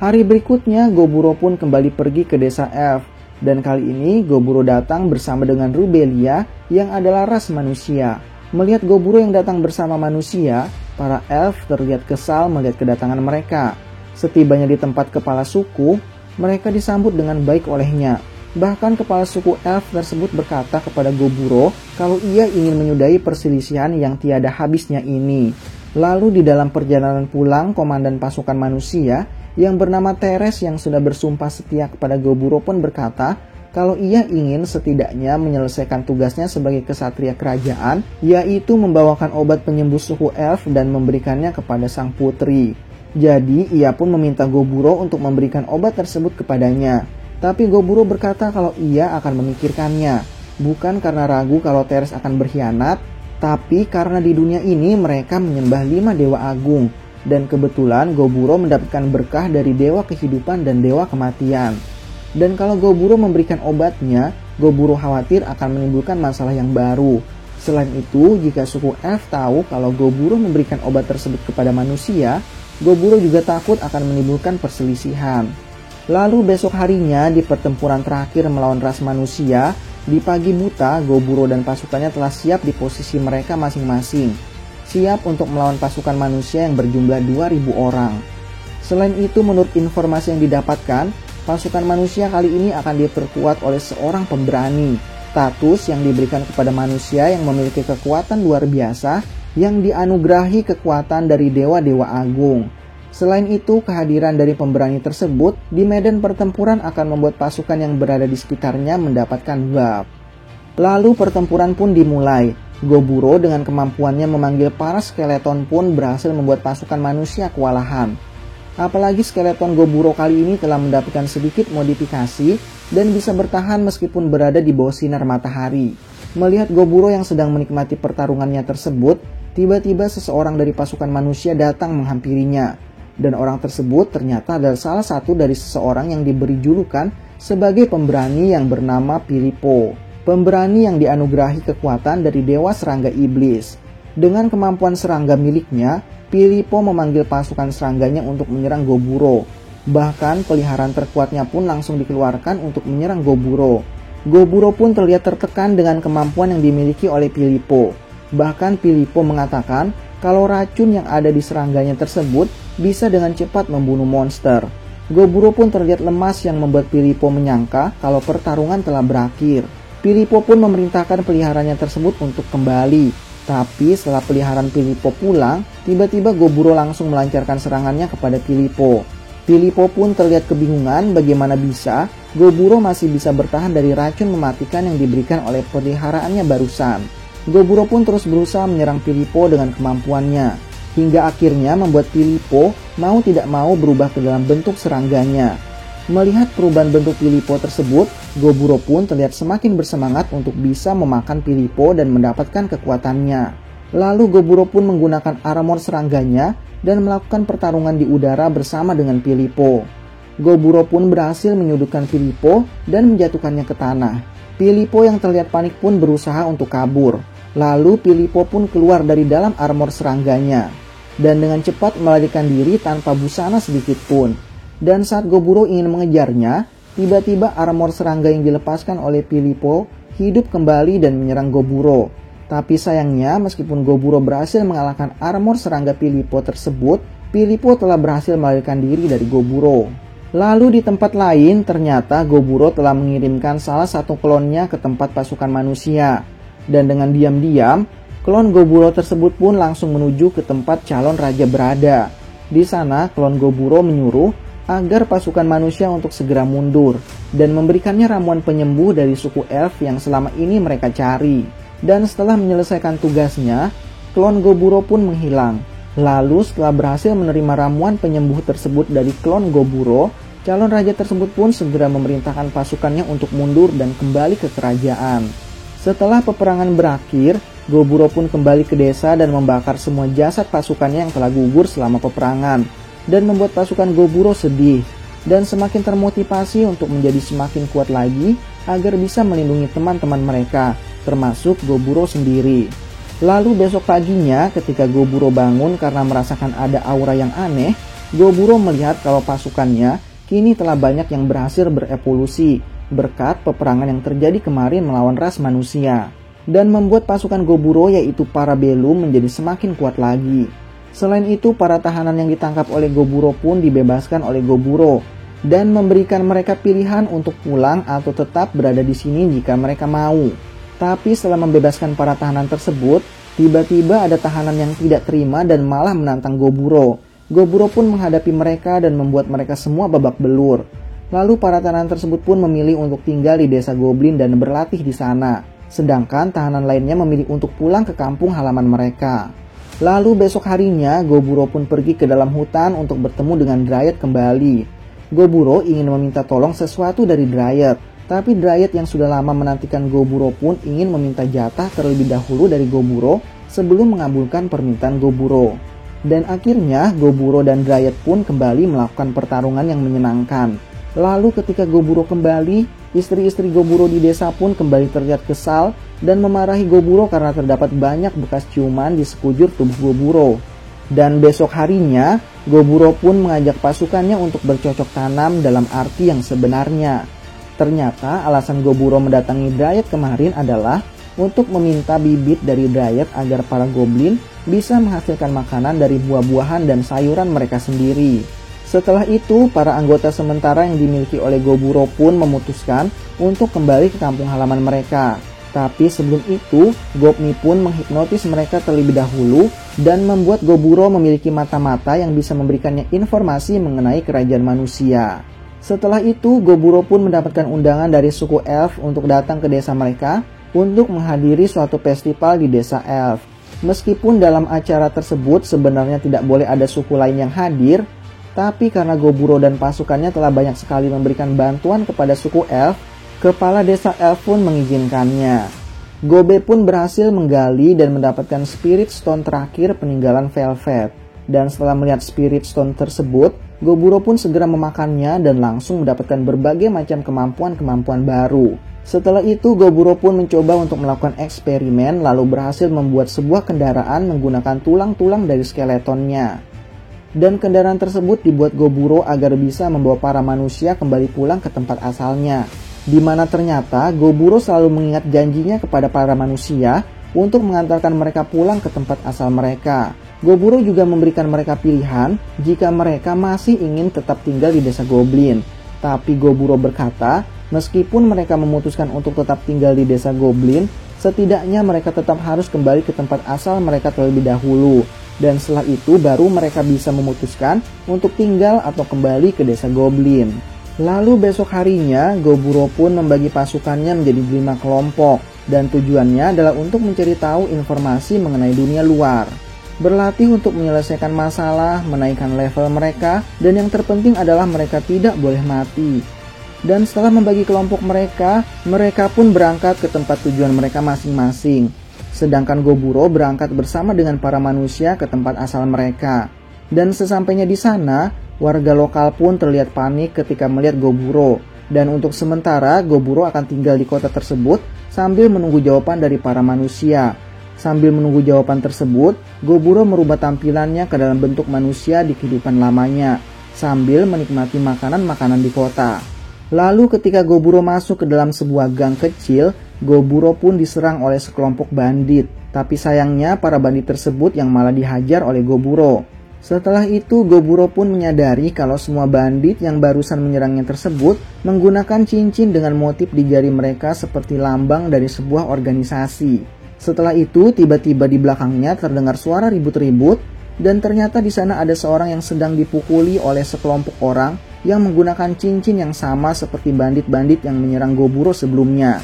Hari berikutnya Goburo pun kembali pergi ke desa elf dan kali ini Goburo datang bersama dengan Rubelia yang adalah ras manusia. Melihat Goburo yang datang bersama manusia, para elf terlihat kesal melihat kedatangan mereka. Setibanya di tempat kepala suku, mereka disambut dengan baik olehnya. Bahkan kepala suku elf tersebut berkata kepada Goburo kalau ia ingin menyudahi perselisihan yang tiada habisnya ini. Lalu di dalam perjalanan pulang, komandan pasukan manusia yang bernama Teres yang sudah bersumpah setia kepada Goburo pun berkata kalau ia ingin setidaknya menyelesaikan tugasnya sebagai kesatria kerajaan, yaitu membawakan obat penyembuh suku elf dan memberikannya kepada sang putri. Jadi ia pun meminta Goburo untuk memberikan obat tersebut kepadanya. Tapi Goburo berkata kalau ia akan memikirkannya, bukan karena ragu kalau Teres akan berkhianat, tapi karena di dunia ini mereka menyembah 5 dewa agung. Dan kebetulan Goburo mendapatkan berkah dari dewa kehidupan dan dewa kematian. Dan kalau Goburo memberikan obatnya, Goburo khawatir akan menimbulkan masalah yang baru. Selain itu, jika suku elf tahu kalau Goburo memberikan obat tersebut kepada manusia, Goburo juga takut akan menimbulkan perselisihan. Lalu besok harinya di pertempuran terakhir melawan ras manusia, di pagi buta Goburo dan pasukannya telah siap di posisi mereka masing-masing. Siap untuk melawan pasukan manusia yang berjumlah 2000 orang. Selain itu menurut informasi yang didapatkan, pasukan manusia kali ini akan diperkuat oleh seorang pemberani. Status yang diberikan kepada manusia yang memiliki kekuatan luar biasa yang dianugerahi kekuatan dari dewa-dewa agung. Selain itu, kehadiran dari pemberani tersebut di medan pertempuran akan membuat pasukan yang berada di sekitarnya mendapatkan buff. Lalu pertempuran pun dimulai. Goburo dengan kemampuannya memanggil para skeleton pun berhasil membuat pasukan manusia kewalahan. Apalagi skeleton Goburo kali ini telah mendapatkan sedikit modifikasi dan bisa bertahan meskipun berada di bawah sinar matahari. Melihat Goburo yang sedang menikmati pertarungannya tersebut, tiba-tiba seseorang dari pasukan manusia datang menghampirinya. Dan orang tersebut ternyata adalah salah satu dari seseorang yang diberi julukan sebagai pemberani yang bernama Pilipo. Pemberani yang dianugerahi kekuatan dari dewa serangga iblis. Dengan kemampuan serangga miliknya, Pilipo memanggil pasukan serangganya untuk menyerang Goburo. Bahkan peliharaan terkuatnya pun langsung dikeluarkan untuk menyerang Goburo. Goburo pun terlihat tertekan dengan kemampuan yang dimiliki oleh Pilipo. Bahkan Pilipo mengatakan kalau racun yang ada di serangganya tersebut bisa dengan cepat membunuh monster. Goburo pun terlihat lemas yang membuat Pilipo menyangka kalau pertarungan telah berakhir. Pilipo pun memerintahkan peliharanya tersebut untuk kembali. Tapi setelah peliharaan Pilipo pulang, tiba-tiba Goburo langsung melancarkan serangannya kepada Pilipo. Pilipo pun terlihat kebingungan bagaimana bisa Goburo masih bisa bertahan dari racun mematikan yang diberikan oleh peliharaannya barusan. Goburo pun terus berusaha menyerang Pilipo dengan kemampuannya, hingga akhirnya membuat Pilipo mau tidak mau berubah ke dalam bentuk serangganya. Melihat perubahan bentuk Pilipo tersebut, Goburo pun terlihat semakin bersemangat untuk bisa memakan Pilipo dan mendapatkan kekuatannya. Lalu Goburo pun menggunakan armor serangganya dan melakukan pertarungan di udara bersama dengan Pilipo. Goburo pun berhasil menyudutkan Pilipo dan menjatuhkannya ke tanah. Pilipo yang terlihat panik pun berusaha untuk kabur. Lalu Pilipo pun keluar dari dalam armor serangganya dan dengan cepat melarikan diri tanpa busana sedikit pun. Dan saat Goburo ingin mengejarnya, tiba-tiba armor serangga yang dilepaskan oleh Pilipo hidup kembali dan menyerang Goburo. Tapi sayangnya meskipun Goburo berhasil mengalahkan armor serangga Pilipo tersebut, Pilipo telah berhasil melarikan diri dari Goburo. Lalu di tempat lain ternyata Goburo telah mengirimkan salah satu klonnya ke tempat pasukan manusia. Dan dengan diam-diam, klon Goburo tersebut pun langsung menuju ke tempat calon raja berada. Di sana klon Goburo menyuruh agar pasukan manusia untuk segera mundur dan memberikannya ramuan penyembuh dari suku elf yang selama ini mereka cari. Dan setelah menyelesaikan tugasnya, klon Goburo pun menghilang. Lalu setelah berhasil menerima ramuan penyembuh tersebut dari klon Goburo, calon raja tersebut pun segera memerintahkan pasukannya untuk mundur dan kembali ke kerajaan. Setelah peperangan berakhir, Goburo pun kembali ke desa dan membakar semua jasad pasukannya yang telah gugur selama peperangan, dan membuat pasukan Goburo sedih dan semakin termotivasi untuk menjadi semakin kuat lagi agar bisa melindungi teman-teman mereka, termasuk Goburo sendiri. Lalu besok paginya ketika Goburo bangun karena merasakan ada aura yang aneh, Goburo melihat kalau pasukannya kini telah banyak yang berhasil berevolusi berkat peperangan yang terjadi kemarin melawan ras manusia, dan membuat pasukan Goburo yaitu para Belum menjadi semakin kuat lagi. Selain itu, para tahanan yang ditangkap oleh Goburo pun dibebaskan oleh Goburo dan memberikan mereka pilihan untuk pulang atau tetap berada di sini jika mereka mau. Tapi setelah membebaskan para tahanan tersebut, tiba-tiba ada tahanan yang tidak terima dan malah menantang Goburo. Goburo pun menghadapi mereka dan membuat mereka semua babak belur. Lalu para tahanan tersebut pun memilih untuk tinggal di desa Goblin dan berlatih di sana. Sedangkan tahanan lainnya memilih untuk pulang ke kampung halaman mereka. Lalu besok harinya, Goburo pun pergi ke dalam hutan untuk bertemu dengan Dryad kembali. Goburo ingin meminta tolong sesuatu dari Dryad, tapi Dryad yang sudah lama menantikan Goburo pun ingin meminta jatah terlebih dahulu dari Goburo sebelum mengabulkan permintaan Goburo. Dan akhirnya, Goburo dan Dryad pun kembali melakukan pertarungan yang menyenangkan. Lalu ketika Goburo kembali, istri-istri Goburo di desa pun kembali terlihat kesal dan memarahi Goburo karena terdapat banyak bekas ciuman di sekujur tubuh Goburo. Dan besok harinya, Goburo pun mengajak pasukannya untuk bercocok tanam dalam arti yang sebenarnya. Ternyata alasan Goburo mendatangi Dryad kemarin adalah untuk meminta bibit dari Dryad agar para goblin bisa menghasilkan makanan dari buah-buahan dan sayuran mereka sendiri. Setelah itu, para anggota sementara yang dimiliki oleh Goburo pun memutuskan untuk kembali ke kampung halaman mereka. Tapi sebelum itu, Gopni pun menghipnotis mereka terlebih dahulu dan membuat Goburo memiliki mata-mata yang bisa memberikannya informasi mengenai kerajaan manusia. Setelah itu, Goburo pun mendapatkan undangan dari suku Elf untuk datang ke desa mereka untuk menghadiri suatu festival di desa Elf. Meskipun dalam acara tersebut sebenarnya tidak boleh ada suku lain yang hadir, tapi karena Goburo dan pasukannya telah banyak sekali memberikan bantuan kepada suku Elf, kepala desa Elf pun mengizinkannya. Gobe pun berhasil menggali dan mendapatkan Spirit Stone terakhir peninggalan Velvet. Dan setelah melihat Spirit Stone tersebut, Goburo pun segera memakannya dan langsung mendapatkan berbagai macam kemampuan-kemampuan baru. Setelah itu, Goburo pun mencoba untuk melakukan eksperimen lalu berhasil membuat sebuah kendaraan menggunakan tulang-tulang dari skeletonnya. Dan kendaraan tersebut dibuat Goburo agar bisa membawa para manusia kembali pulang ke tempat asalnya. Di mana ternyata Goburo selalu mengingat janjinya kepada para manusia untuk mengantarkan mereka pulang ke tempat asal mereka. Goburo juga memberikan mereka pilihan jika mereka masih ingin tetap tinggal di desa Goblin. Tapi Goburo berkata, meskipun mereka memutuskan untuk tetap tinggal di desa Goblin, setidaknya mereka tetap harus kembali ke tempat asal mereka terlebih dahulu. Dan setelah itu baru mereka bisa memutuskan untuk tinggal atau kembali ke desa Goblin. Lalu besok harinya, Goburo pun membagi pasukannya menjadi 5 kelompok. Dan tujuannya adalah untuk mencari tahu informasi mengenai dunia luar. Berlatih untuk menyelesaikan masalah, menaikkan level mereka, dan yang terpenting adalah mereka tidak boleh mati. Dan setelah membagi kelompok mereka pun berangkat ke tempat tujuan mereka masing-masing. Sedangkan Goburo berangkat bersama dengan para manusia ke tempat asal mereka. Dan sesampainya di sana, warga lokal pun terlihat panik ketika melihat Goburo. Dan untuk sementara, Goburo akan tinggal di kota tersebut sambil menunggu jawaban dari para manusia. Sambil menunggu jawaban tersebut, Goburo merubah tampilannya ke dalam bentuk manusia di kehidupan lamanya, sambil menikmati makanan-makanan di kota. Lalu ketika Goburo masuk ke dalam sebuah gang kecil, Goburo pun diserang oleh sekelompok bandit. Tapi sayangnya para bandit tersebut yang malah dihajar oleh Goburo. Setelah itu Goburo pun menyadari kalau semua bandit yang barusan menyerangnya tersebut menggunakan cincin dengan motif di jari mereka seperti lambang dari sebuah organisasi. Setelah itu tiba-tiba di belakangnya terdengar suara ribut-ribut dan ternyata di sana ada seorang yang sedang dipukuli oleh sekelompok orang yang menggunakan cincin yang sama seperti bandit-bandit yang menyerang Goburo sebelumnya.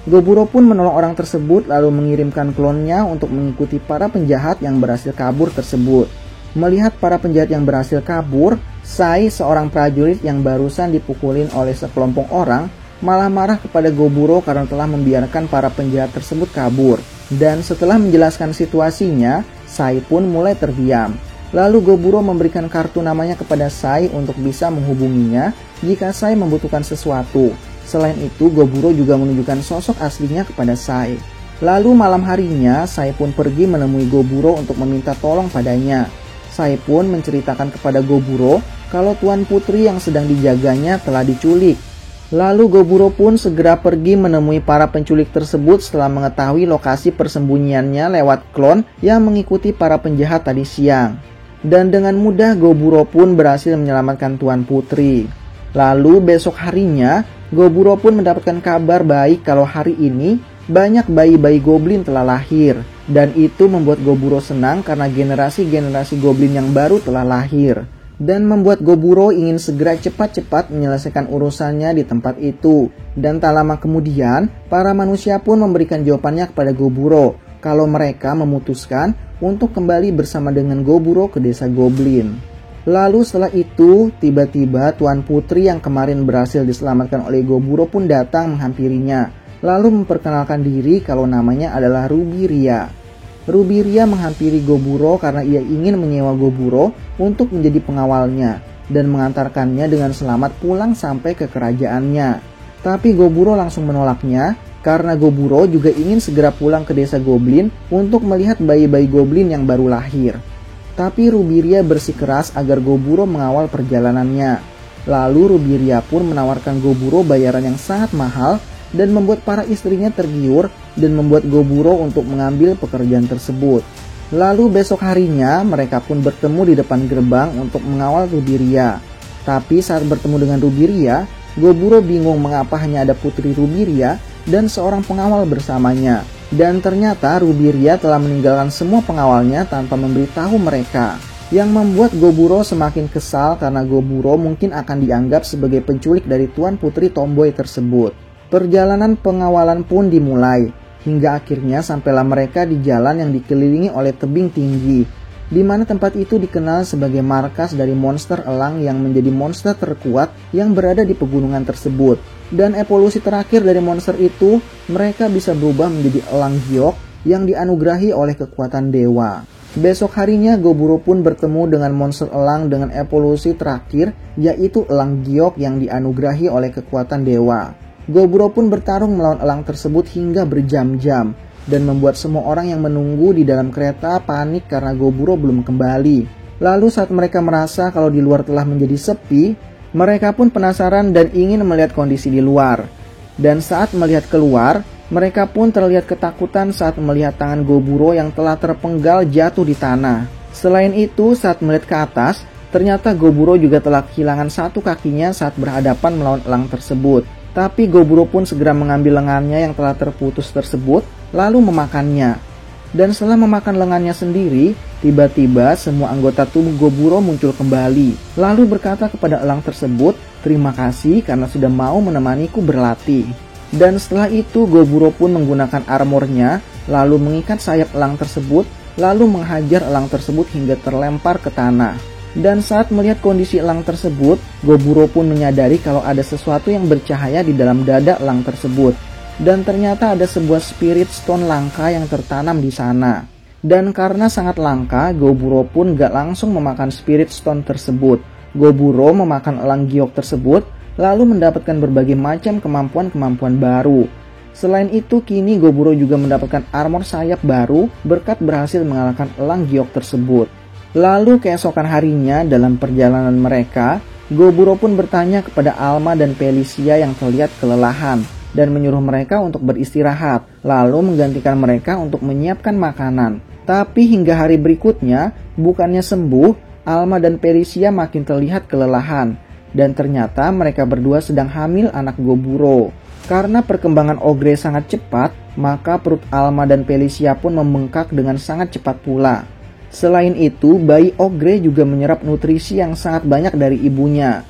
Goburo pun menolong orang tersebut lalu mengirimkan klonnya untuk mengikuti para penjahat yang berhasil kabur tersebut. Melihat para penjahat yang berhasil kabur, Sai, seorang prajurit yang barusan dipukulin oleh sekelompok orang, malah marah kepada Goburo karena telah membiarkan para penjahat tersebut kabur. Dan setelah menjelaskan situasinya, Sai pun mulai terdiam. Lalu Goburo memberikan kartu namanya kepada Sai untuk bisa menghubunginya jika Sai membutuhkan sesuatu. Selain itu, Goburo juga menunjukkan sosok aslinya kepada Sai. Lalu malam harinya, Sai pun pergi menemui Goburo untuk meminta tolong padanya. Sai pun menceritakan kepada Goburo kalau Tuan Putri yang sedang dijaganya telah diculik. Lalu Goburo pun segera pergi menemui para penculik tersebut setelah mengetahui lokasi persembunyiannya lewat klon yang mengikuti para penjahat tadi siang. Dan dengan mudah Goburo pun berhasil menyelamatkan Tuan Putri. Lalu besok harinya, Goburo pun mendapatkan kabar baik kalau hari ini banyak bayi-bayi goblin telah lahir. Dan itu membuat Goburo senang karena generasi-generasi goblin yang baru telah lahir. Dan membuat Goburo ingin segera cepat-cepat menyelesaikan urusannya di tempat itu. Dan tak lama kemudian, para manusia pun memberikan jawabannya kepada Goburo kalau mereka memutuskan untuk kembali bersama dengan Goburo ke desa Goblin. Lalu setelah itu, tiba-tiba Tuan Putri yang kemarin berhasil diselamatkan oleh Goburo pun datang menghampirinya, lalu memperkenalkan diri kalau namanya adalah Rubiria. Rubiria menghampiri Goburo karena ia ingin menyewa Goburo untuk menjadi pengawalnya dan mengantarkannya dengan selamat pulang sampai ke kerajaannya. Tapi Goburo langsung menolaknya karena Goburo juga ingin segera pulang ke desa Goblin untuk melihat bayi-bayi Goblin yang baru lahir. Tapi Rubiria bersikeras agar Goburo mengawal perjalanannya. Lalu Rubiria pun menawarkan Goburo bayaran yang sangat mahal dan membuat para istrinya tergiur dan membuat Goburo untuk mengambil pekerjaan tersebut. Lalu besok harinya mereka pun bertemu di depan gerbang untuk mengawal Rubiria. Tapi saat bertemu dengan Rubiria, Goburo bingung mengapa hanya ada Putri Rubiria dan seorang pengawal bersamanya. Dan ternyata Rubiria telah meninggalkan semua pengawalnya tanpa memberitahu mereka. Yang membuat Goburo semakin kesal karena Goburo mungkin akan dianggap sebagai penculik dari Tuan Putri Tomboy tersebut. Perjalanan pengawalan pun dimulai, hingga akhirnya sampailah mereka di jalan yang dikelilingi oleh tebing tinggi, di mana tempat itu dikenal sebagai markas dari monster elang yang menjadi monster terkuat yang berada di pegunungan tersebut. Dan evolusi terakhir dari monster itu, mereka bisa berubah menjadi elang giok yang dianugerahi oleh kekuatan dewa. Besok harinya Goburo pun bertemu dengan monster elang dengan evolusi terakhir, yaitu elang giok yang dianugerahi oleh kekuatan dewa. Goburo pun bertarung melawan elang tersebut hingga berjam-jam dan membuat semua orang yang menunggu di dalam kereta panik karena Goburo belum kembali. Lalu saat mereka merasa kalau di luar telah menjadi sepi, mereka pun penasaran dan ingin melihat kondisi di luar. Dan saat melihat keluar, mereka pun terlihat ketakutan saat melihat tangan Goburo yang telah terpenggal jatuh di tanah. Selain itu, saat melihat ke atas, ternyata Goburo juga telah kehilangan satu kakinya saat berhadapan melawan elang tersebut. Tapi Goburo pun segera mengambil lengannya yang telah terputus tersebut, lalu memakannya. Dan setelah memakan lengannya sendiri, tiba-tiba semua anggota tubuh Goburo muncul kembali. Lalu berkata kepada elang tersebut, "Terima kasih karena sudah mau menemaniku berlatih." Dan setelah itu Goburo pun menggunakan armornya, lalu mengikat sayap elang tersebut, lalu menghajar elang tersebut hingga terlempar ke tanah. Dan saat melihat kondisi elang tersebut, Goburo pun menyadari kalau ada sesuatu yang bercahaya di dalam dada elang tersebut. Dan ternyata ada sebuah spirit stone langka yang tertanam di sana. Dan karena sangat langka, Goburo pun gak langsung memakan spirit stone tersebut. Goburo memakan elang giok tersebut, lalu mendapatkan berbagai macam kemampuan-kemampuan baru. Selain itu, kini Goburo juga mendapatkan armor sayap baru berkat berhasil mengalahkan elang giok tersebut. Lalu keesokan harinya dalam perjalanan mereka, Goburo pun bertanya kepada Alma dan Felicia yang terlihat kelelahan dan menyuruh mereka untuk beristirahat, lalu menggantikan mereka untuk menyiapkan makanan. Tapi hingga hari berikutnya, bukannya sembuh, Alma dan Felicia makin terlihat kelelahan. Dan ternyata mereka berdua sedang hamil anak Goburo. Karena perkembangan Ogre sangat cepat, maka perut Alma dan Felicia pun membengkak dengan sangat cepat pula. Selain itu, bayi Ogre juga menyerap nutrisi yang sangat banyak dari ibunya.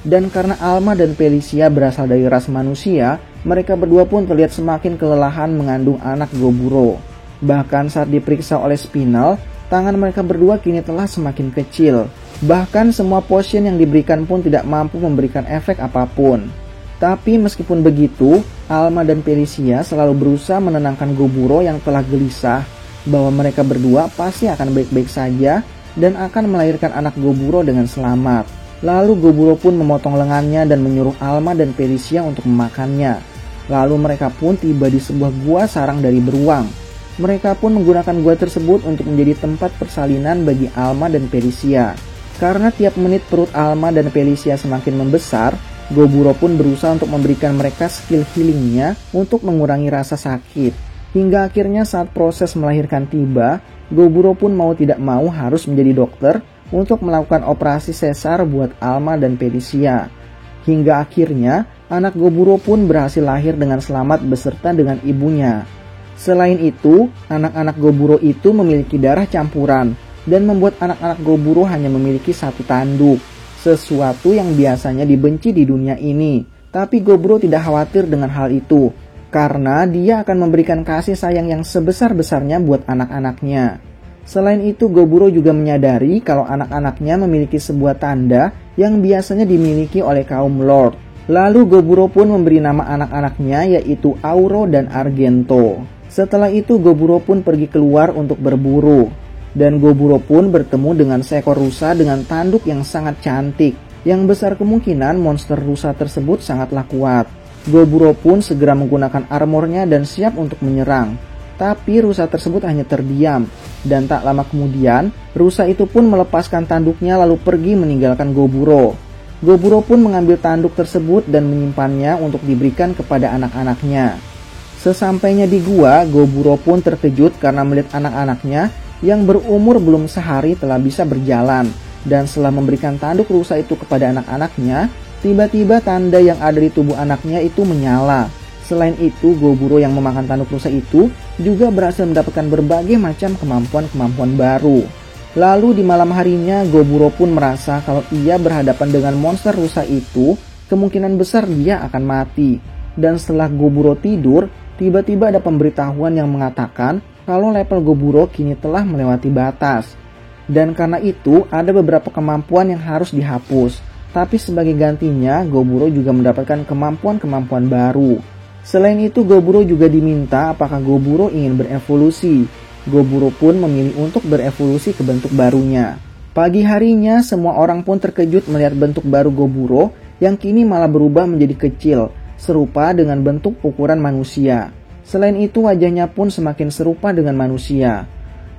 Dan karena Alma dan Felicia berasal dari ras manusia, mereka berdua pun terlihat semakin kelelahan mengandung anak Goburo. Bahkan saat diperiksa oleh Spinel, tangan mereka berdua kini telah semakin kecil. Bahkan semua potion yang diberikan pun tidak mampu memberikan efek apapun. Tapi meskipun begitu, Alma dan Felicia selalu berusaha menenangkan Goburo yang telah gelisah bahwa mereka berdua pasti akan baik-baik saja dan akan melahirkan anak Goburo dengan selamat. Lalu Goburo pun memotong lengannya dan menyuruh Alma dan Felicia untuk memakannya. Lalu mereka pun tiba di sebuah gua sarang dari beruang. Mereka pun menggunakan gua tersebut untuk menjadi tempat persalinan bagi Alma dan Felicia. Karena tiap menit perut Alma dan Felicia semakin membesar, Goburo pun berusaha untuk memberikan mereka skill healingnya untuk mengurangi rasa sakit. Hingga akhirnya saat proses melahirkan tiba, Goburo pun mau tidak mau harus menjadi dokter untuk melakukan operasi sesar buat Alma dan Felicia. Hingga akhirnya anak Goburo pun berhasil lahir dengan selamat beserta dengan ibunya. Selain itu, anak-anak Goburo itu memiliki darah campuran dan membuat anak-anak Goburo hanya memiliki satu tanduk, sesuatu yang biasanya dibenci di dunia ini. Tapi Goburo tidak khawatir dengan hal itu, karena dia akan memberikan kasih sayang yang sebesar-besarnya buat anak-anaknya. Selain itu, Goburo juga menyadari kalau anak-anaknya memiliki sebuah tanda yang biasanya dimiliki oleh kaum Lord. Lalu Goburo pun memberi nama anak-anaknya yaitu Auro dan Argento. Setelah itu Goburo pun pergi keluar untuk berburu. Dan Goburo pun bertemu dengan seekor rusa dengan tanduk yang sangat cantik. Yang besar kemungkinan monster rusa tersebut sangatlah kuat. Goburo pun segera menggunakan armornya dan siap untuk menyerang. Tapi rusa tersebut hanya terdiam. Dan tak lama kemudian, rusa itu pun melepaskan tanduknya lalu pergi meninggalkan Goburo. Goburo pun mengambil tanduk tersebut dan menyimpannya untuk diberikan kepada anak-anaknya. Sesampainya di gua, Goburo pun terkejut karena melihat anak-anaknya yang berumur belum sehari telah bisa berjalan. Dan setelah memberikan tanduk rusa itu kepada anak-anaknya, tiba-tiba tanda yang ada di tubuh anaknya itu menyala. Selain itu, Goburo yang memakan tanduk rusa itu juga berhasil mendapatkan berbagai macam kemampuan-kemampuan baru. Lalu di malam harinya, Goburo pun merasa kalau ia berhadapan dengan monster rusa itu, kemungkinan besar dia akan mati. Dan setelah Goburo tidur, tiba-tiba ada pemberitahuan yang mengatakan kalau level Goburo kini telah melewati batas. Dan karena itu, ada beberapa kemampuan yang harus dihapus. Tapi sebagai gantinya, Goburo juga mendapatkan kemampuan-kemampuan baru. Selain itu, Goburo juga diminta apakah Goburo ingin berevolusi. Goburo pun memilih untuk berevolusi ke bentuk barunya. Pagi harinya, semua orang pun terkejut melihat bentuk baru Goburo yang kini malah berubah menjadi kecil, serupa dengan bentuk ukuran manusia. Selain itu, wajahnya pun semakin serupa dengan manusia.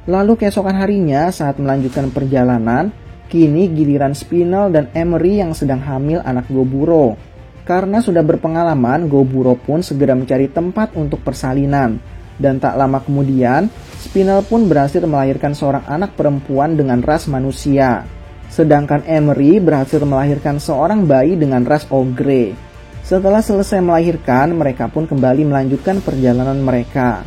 Lalu keesokan harinya, saat melanjutkan perjalanan, kini giliran Spinel dan Emery yang sedang hamil anak Goburo. Karena sudah berpengalaman, Goburo pun segera mencari tempat untuk persalinan. Dan tak lama kemudian, Spinel pun berhasil melahirkan seorang anak perempuan dengan ras manusia. Sedangkan Emery berhasil melahirkan seorang bayi dengan ras ogre. Setelah selesai melahirkan, mereka pun kembali melanjutkan perjalanan mereka.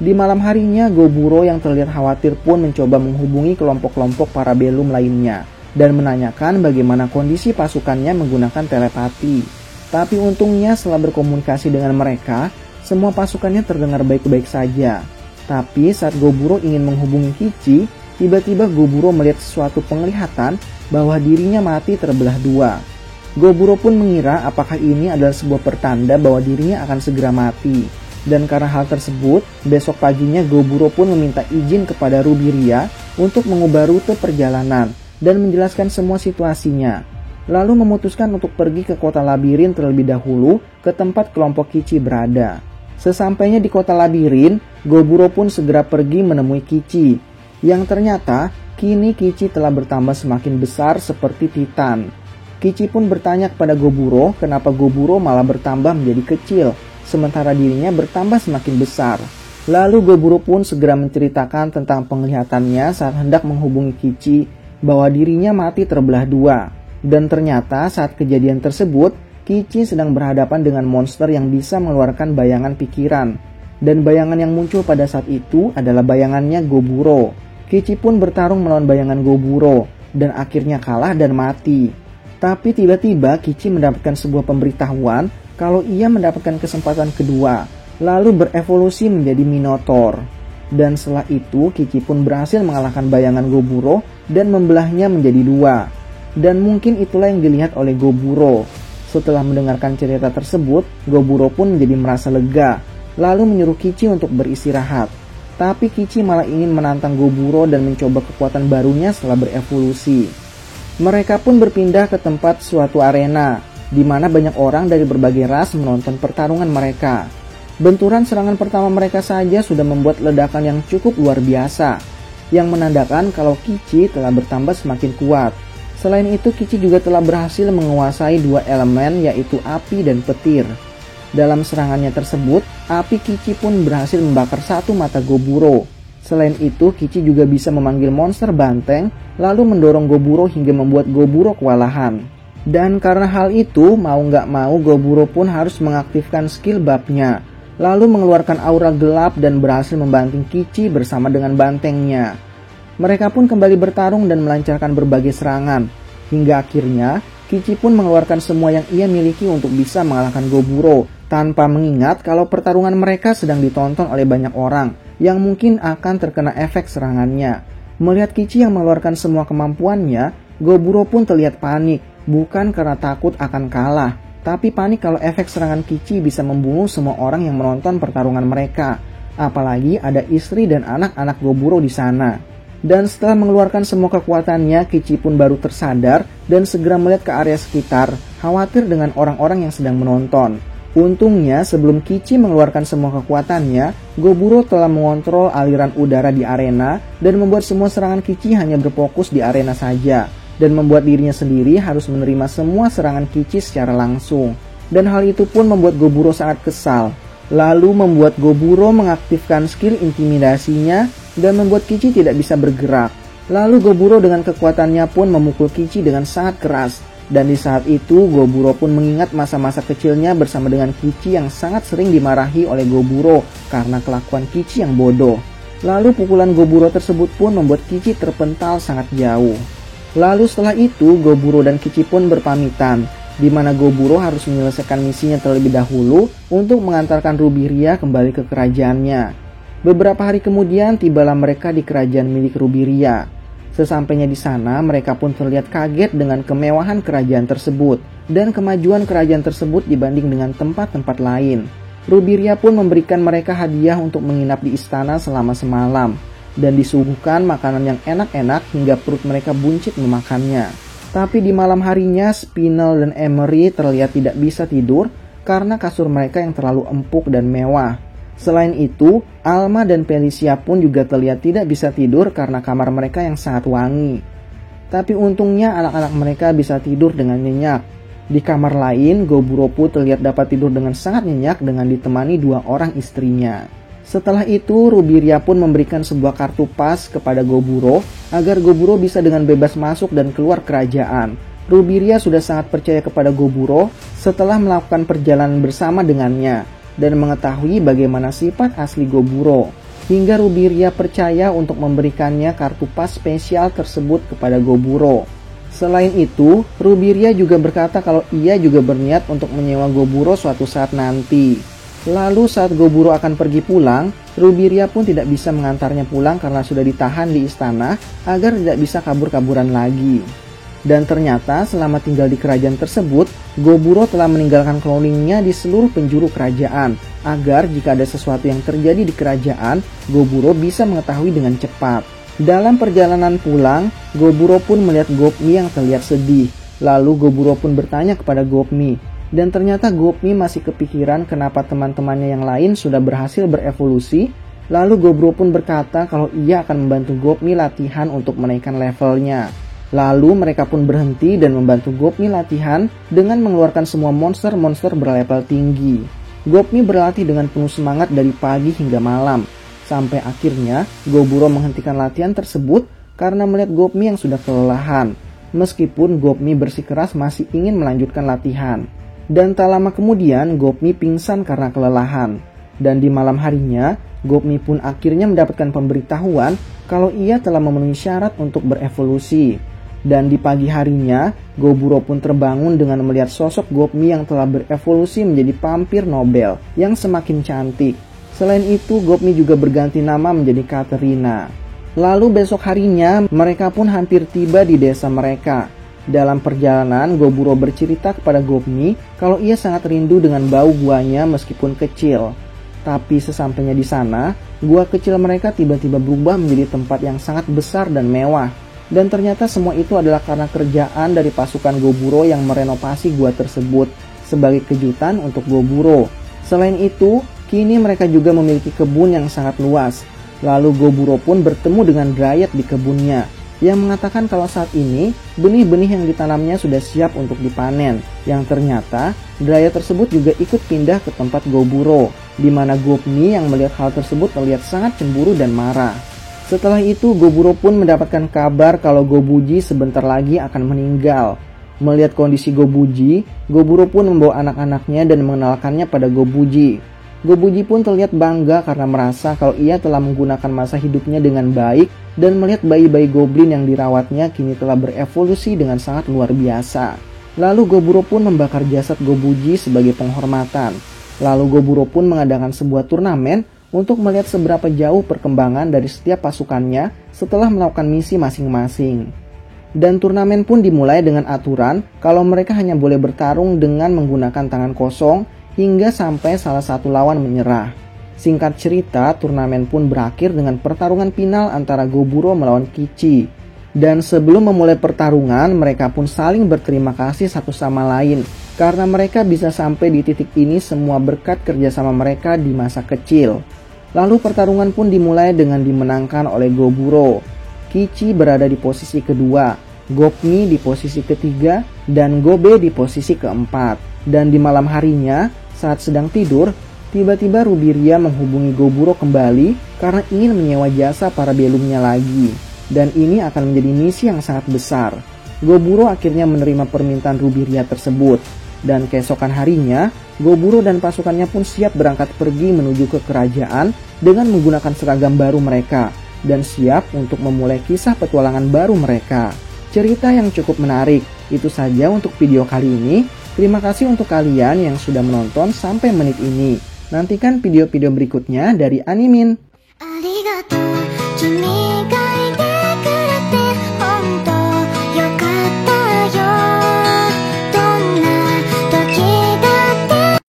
Di malam harinya, Goburo yang terlihat khawatir pun mencoba menghubungi kelompok-kelompok Parabellum lainnya dan menanyakan bagaimana kondisi pasukannya menggunakan telepati. Tapi untungnya setelah berkomunikasi dengan mereka, semua pasukannya terdengar baik-baik saja. Tapi saat Goburo ingin menghubungi Kichi, tiba-tiba Goburo melihat sesuatu penglihatan bahwa dirinya mati terbelah dua. Goburo pun mengira apakah ini adalah sebuah pertanda bahwa dirinya akan segera mati. Dan karena hal tersebut, besok paginya Goburo pun meminta izin kepada Rubiria untuk mengubah rute perjalanan dan menjelaskan semua situasinya. Lalu memutuskan untuk pergi ke kota labirin terlebih dahulu ke tempat kelompok Kichi berada. Sesampainya di kota labirin, Goburo pun segera pergi menemui Kichi. Yang ternyata, kini Kichi telah bertambah semakin besar seperti Titan. Kichi pun bertanya kepada Goburo kenapa Goburo malah bertambah menjadi kecil, sementara dirinya bertambah semakin besar. Lalu Goburo pun segera menceritakan tentang penglihatannya saat hendak menghubungi Kichi bahwa dirinya mati terbelah dua. Dan ternyata saat kejadian tersebut, Kichi sedang berhadapan dengan monster yang bisa mengeluarkan bayangan pikiran. Dan bayangan yang muncul pada saat itu adalah bayangannya Goburo. Kichi pun bertarung melawan bayangan Goburo dan akhirnya kalah dan mati. Tapi tiba-tiba Kichi mendapatkan sebuah pemberitahuan kalau ia mendapatkan kesempatan kedua, lalu berevolusi menjadi Minotaur. Dan setelah itu Kichi pun berhasil mengalahkan bayangan Goburo dan membelahnya menjadi dua. Dan mungkin itulah yang dilihat oleh Goburo. Setelah mendengarkan cerita tersebut, Goburo pun menjadi merasa lega, lalu menyuruh Kichi untuk beristirahat. Tapi Kichi malah ingin menantang Goburo dan mencoba kekuatan barunya setelah berevolusi. Mereka pun berpindah ke tempat suatu arena, di mana banyak orang dari berbagai ras menonton pertarungan mereka. Benturan serangan pertama mereka saja sudah membuat ledakan yang cukup luar biasa, yang menandakan kalau Kichi telah bertambah semakin kuat. Selain itu, Kichi juga telah berhasil menguasai dua elemen, yaitu api dan petir. Dalam serangannya tersebut, api Kichi pun berhasil membakar satu mata Goburo. Selain itu, Kichi juga bisa memanggil monster banteng, lalu mendorong Goburo hingga membuat Goburo kewalahan. Dan karena hal itu, mau nggak mau Goburo pun harus mengaktifkan skill babnya, lalu mengeluarkan aura gelap dan berhasil membanting Kichi bersama dengan bantengnya. Mereka pun kembali bertarung dan melancarkan berbagai serangan, hingga akhirnya Kichi pun mengeluarkan semua yang ia miliki untuk bisa mengalahkan Goburo, tanpa mengingat kalau pertarungan mereka sedang ditonton oleh banyak orang yang mungkin akan terkena efek serangannya. Melihat Kichi yang mengeluarkan semua kemampuannya, Goburo pun terlihat panik, bukan karena takut akan kalah, tapi panik kalau efek serangan Kichi bisa membunuh semua orang yang menonton pertarungan mereka. Apalagi ada istri dan anak-anak Goburo di sana. Dan setelah mengeluarkan semua kekuatannya, Kichi pun baru tersadar dan segera melihat ke area sekitar, khawatir dengan orang-orang yang sedang menonton. Untungnya sebelum Kichi mengeluarkan semua kekuatannya, Goburo telah mengontrol aliran udara di arena dan membuat semua serangan Kichi hanya berfokus di arena saja, dan membuat dirinya sendiri harus menerima semua serangan Kichi secara langsung. Dan hal itu pun membuat Goburo sangat kesal, lalu membuat Goburo mengaktifkan skill intimidasinya dan membuat Kichi tidak bisa bergerak. Lalu Goburo dengan kekuatannya pun memukul Kichi dengan sangat keras. Dan di saat itu Goburo pun mengingat masa-masa kecilnya bersama dengan Kichi yang sangat sering dimarahi oleh Goburo karena kelakuan Kichi yang bodoh. Lalu pukulan Goburo tersebut pun membuat Kichi terpental sangat jauh. Lalu setelah itu Goburo dan Kichi pun berpamitan, di mana Goburo harus menyelesaikan misinya terlebih dahulu untuk mengantarkan Rubiria kembali ke kerajaannya. Beberapa hari kemudian tibalah mereka di kerajaan milik Rubiria. Sesampainya di sana, mereka pun terlihat kaget dengan kemewahan kerajaan tersebut dan kemajuan kerajaan tersebut dibanding dengan tempat-tempat lain. Rubiria pun memberikan mereka hadiah untuk menginap di istana selama semalam dan disuguhkan makanan yang enak-enak hingga perut mereka buncit memakannya. Tapi di malam harinya, Spinel dan Emery terlihat tidak bisa tidur karena kasur mereka yang terlalu empuk dan mewah. Selain itu, Alma dan Felicia pun juga terlihat tidak bisa tidur karena kamar mereka yang sangat wangi. Tapi untungnya anak-anak mereka bisa tidur dengan nyenyak. Di kamar lain, Goburo pun terlihat dapat tidur dengan sangat nyenyak dengan ditemani dua orang istrinya. Setelah itu, Rubiria pun memberikan sebuah kartu pas kepada Goburo agar Goburo bisa dengan bebas masuk dan keluar kerajaan. Rubiria sudah sangat percaya kepada Goburo setelah melakukan perjalanan bersama dengannya dan mengetahui bagaimana sifat asli Goburo, hingga Rubiria percaya untuk memberikannya kartu pas spesial tersebut kepada Goburo. Selain itu, Rubiria juga berkata kalau ia juga berniat untuk menyewa Goburo suatu saat nanti. Lalu saat Goburo akan pergi pulang, Rubiria pun tidak bisa mengantarnya pulang karena sudah ditahan di istana agar tidak bisa kabur-kaburan lagi. Dan ternyata selama tinggal di kerajaan tersebut, Goburo telah meninggalkan cloningnya di seluruh penjuru kerajaan, agar jika ada sesuatu yang terjadi di kerajaan, Goburo bisa mengetahui dengan cepat. Dalam perjalanan pulang, Goburo pun melihat Gopmi yang terlihat sedih. Lalu Goburo pun bertanya kepada Gopmi, dan ternyata Gopmi masih kepikiran kenapa teman-temannya yang lain sudah berhasil berevolusi. Lalu Goburo pun berkata kalau ia akan membantu Gopmi latihan untuk menaikkan levelnya. Lalu mereka pun berhenti dan membantu Gopmi latihan dengan mengeluarkan semua monster-monster berlevel tinggi. Gopmi berlatih dengan penuh semangat dari pagi hingga malam. Sampai akhirnya Goburo menghentikan latihan tersebut karena melihat Gopmi yang sudah kelelahan. Meskipun Gopmi bersikeras masih ingin melanjutkan latihan. Dan tak lama kemudian Gopmi pingsan karena kelelahan. Dan di malam harinya, Gopmi pun akhirnya mendapatkan pemberitahuan kalau ia telah memenuhi syarat untuk berevolusi. Dan di pagi harinya, Goburo pun terbangun dengan melihat sosok Gopmi yang telah berevolusi menjadi vampir Nobel yang semakin cantik. Selain itu, Gopmi juga berganti nama menjadi Katerina. Lalu besok harinya, mereka pun hampir tiba di desa mereka. Dalam perjalanan, Goburo bercerita kepada Gopmi kalau ia sangat rindu dengan bau guanya meskipun kecil. Tapi sesampainya di sana, gua kecil mereka tiba-tiba berubah menjadi tempat yang sangat besar dan mewah. Dan ternyata semua itu adalah karena kerjaan dari pasukan Goburo yang merenovasi gua tersebut sebagai kejutan untuk Goburo. Selain itu, kini mereka juga memiliki kebun yang sangat luas. Lalu Goburo pun bertemu dengan Dryad di kebunnya, yang mengatakan kalau saat ini benih-benih yang ditanamnya sudah siap untuk dipanen. Yang ternyata Dryad tersebut juga ikut pindah ke tempat Goburo, di mana Gopmi yang melihat hal tersebut terlihat sangat cemburu dan marah. Setelah itu, Goburo pun mendapatkan kabar kalau Gobuji sebentar lagi akan meninggal. Melihat kondisi Gobuji, Goburo pun membawa anak-anaknya dan mengenalkannya pada Gobuji. Gobuji pun terlihat bangga karena merasa kalau ia telah menggunakan masa hidupnya dengan baik dan melihat bayi-bayi goblin yang dirawatnya kini telah berevolusi dengan sangat luar biasa. Lalu Goburo pun membakar jasad Gobuji sebagai penghormatan. Lalu Goburo pun mengadakan sebuah turnamen untuk melihat seberapa jauh perkembangan dari setiap pasukannya setelah melakukan misi masing-masing. Dan turnamen pun dimulai dengan aturan kalau mereka hanya boleh bertarung dengan menggunakan tangan kosong hingga sampai salah satu lawan menyerah. Singkat cerita, turnamen pun berakhir dengan pertarungan final antara Goburo melawan Kichi. Dan sebelum memulai pertarungan, mereka pun saling berterima kasih satu sama lain karena mereka bisa sampai di titik ini semua berkat kerjasama mereka di masa kecil. Lalu pertarungan pun dimulai dengan dimenangkan oleh Goburo. Kichi berada di posisi kedua, Gopmi di posisi ketiga, dan Gobe di posisi keempat. Dan di malam harinya, saat sedang tidur, tiba-tiba Rubiria menghubungi Goburo kembali karena ingin menyewa jasa para belumnya lagi. Dan ini akan menjadi misi yang sangat besar. Goburo akhirnya menerima permintaan Rubiria tersebut. Dan keesokan harinya, Goburo dan pasukannya pun siap berangkat pergi menuju ke kerajaan dengan menggunakan seragam baru mereka dan siap untuk memulai kisah petualangan baru mereka. Cerita yang cukup menarik. Itu saja untuk video kali ini. Terima kasih untuk kalian yang sudah menonton sampai menit ini. Nantikan video-video berikutnya dari Animin.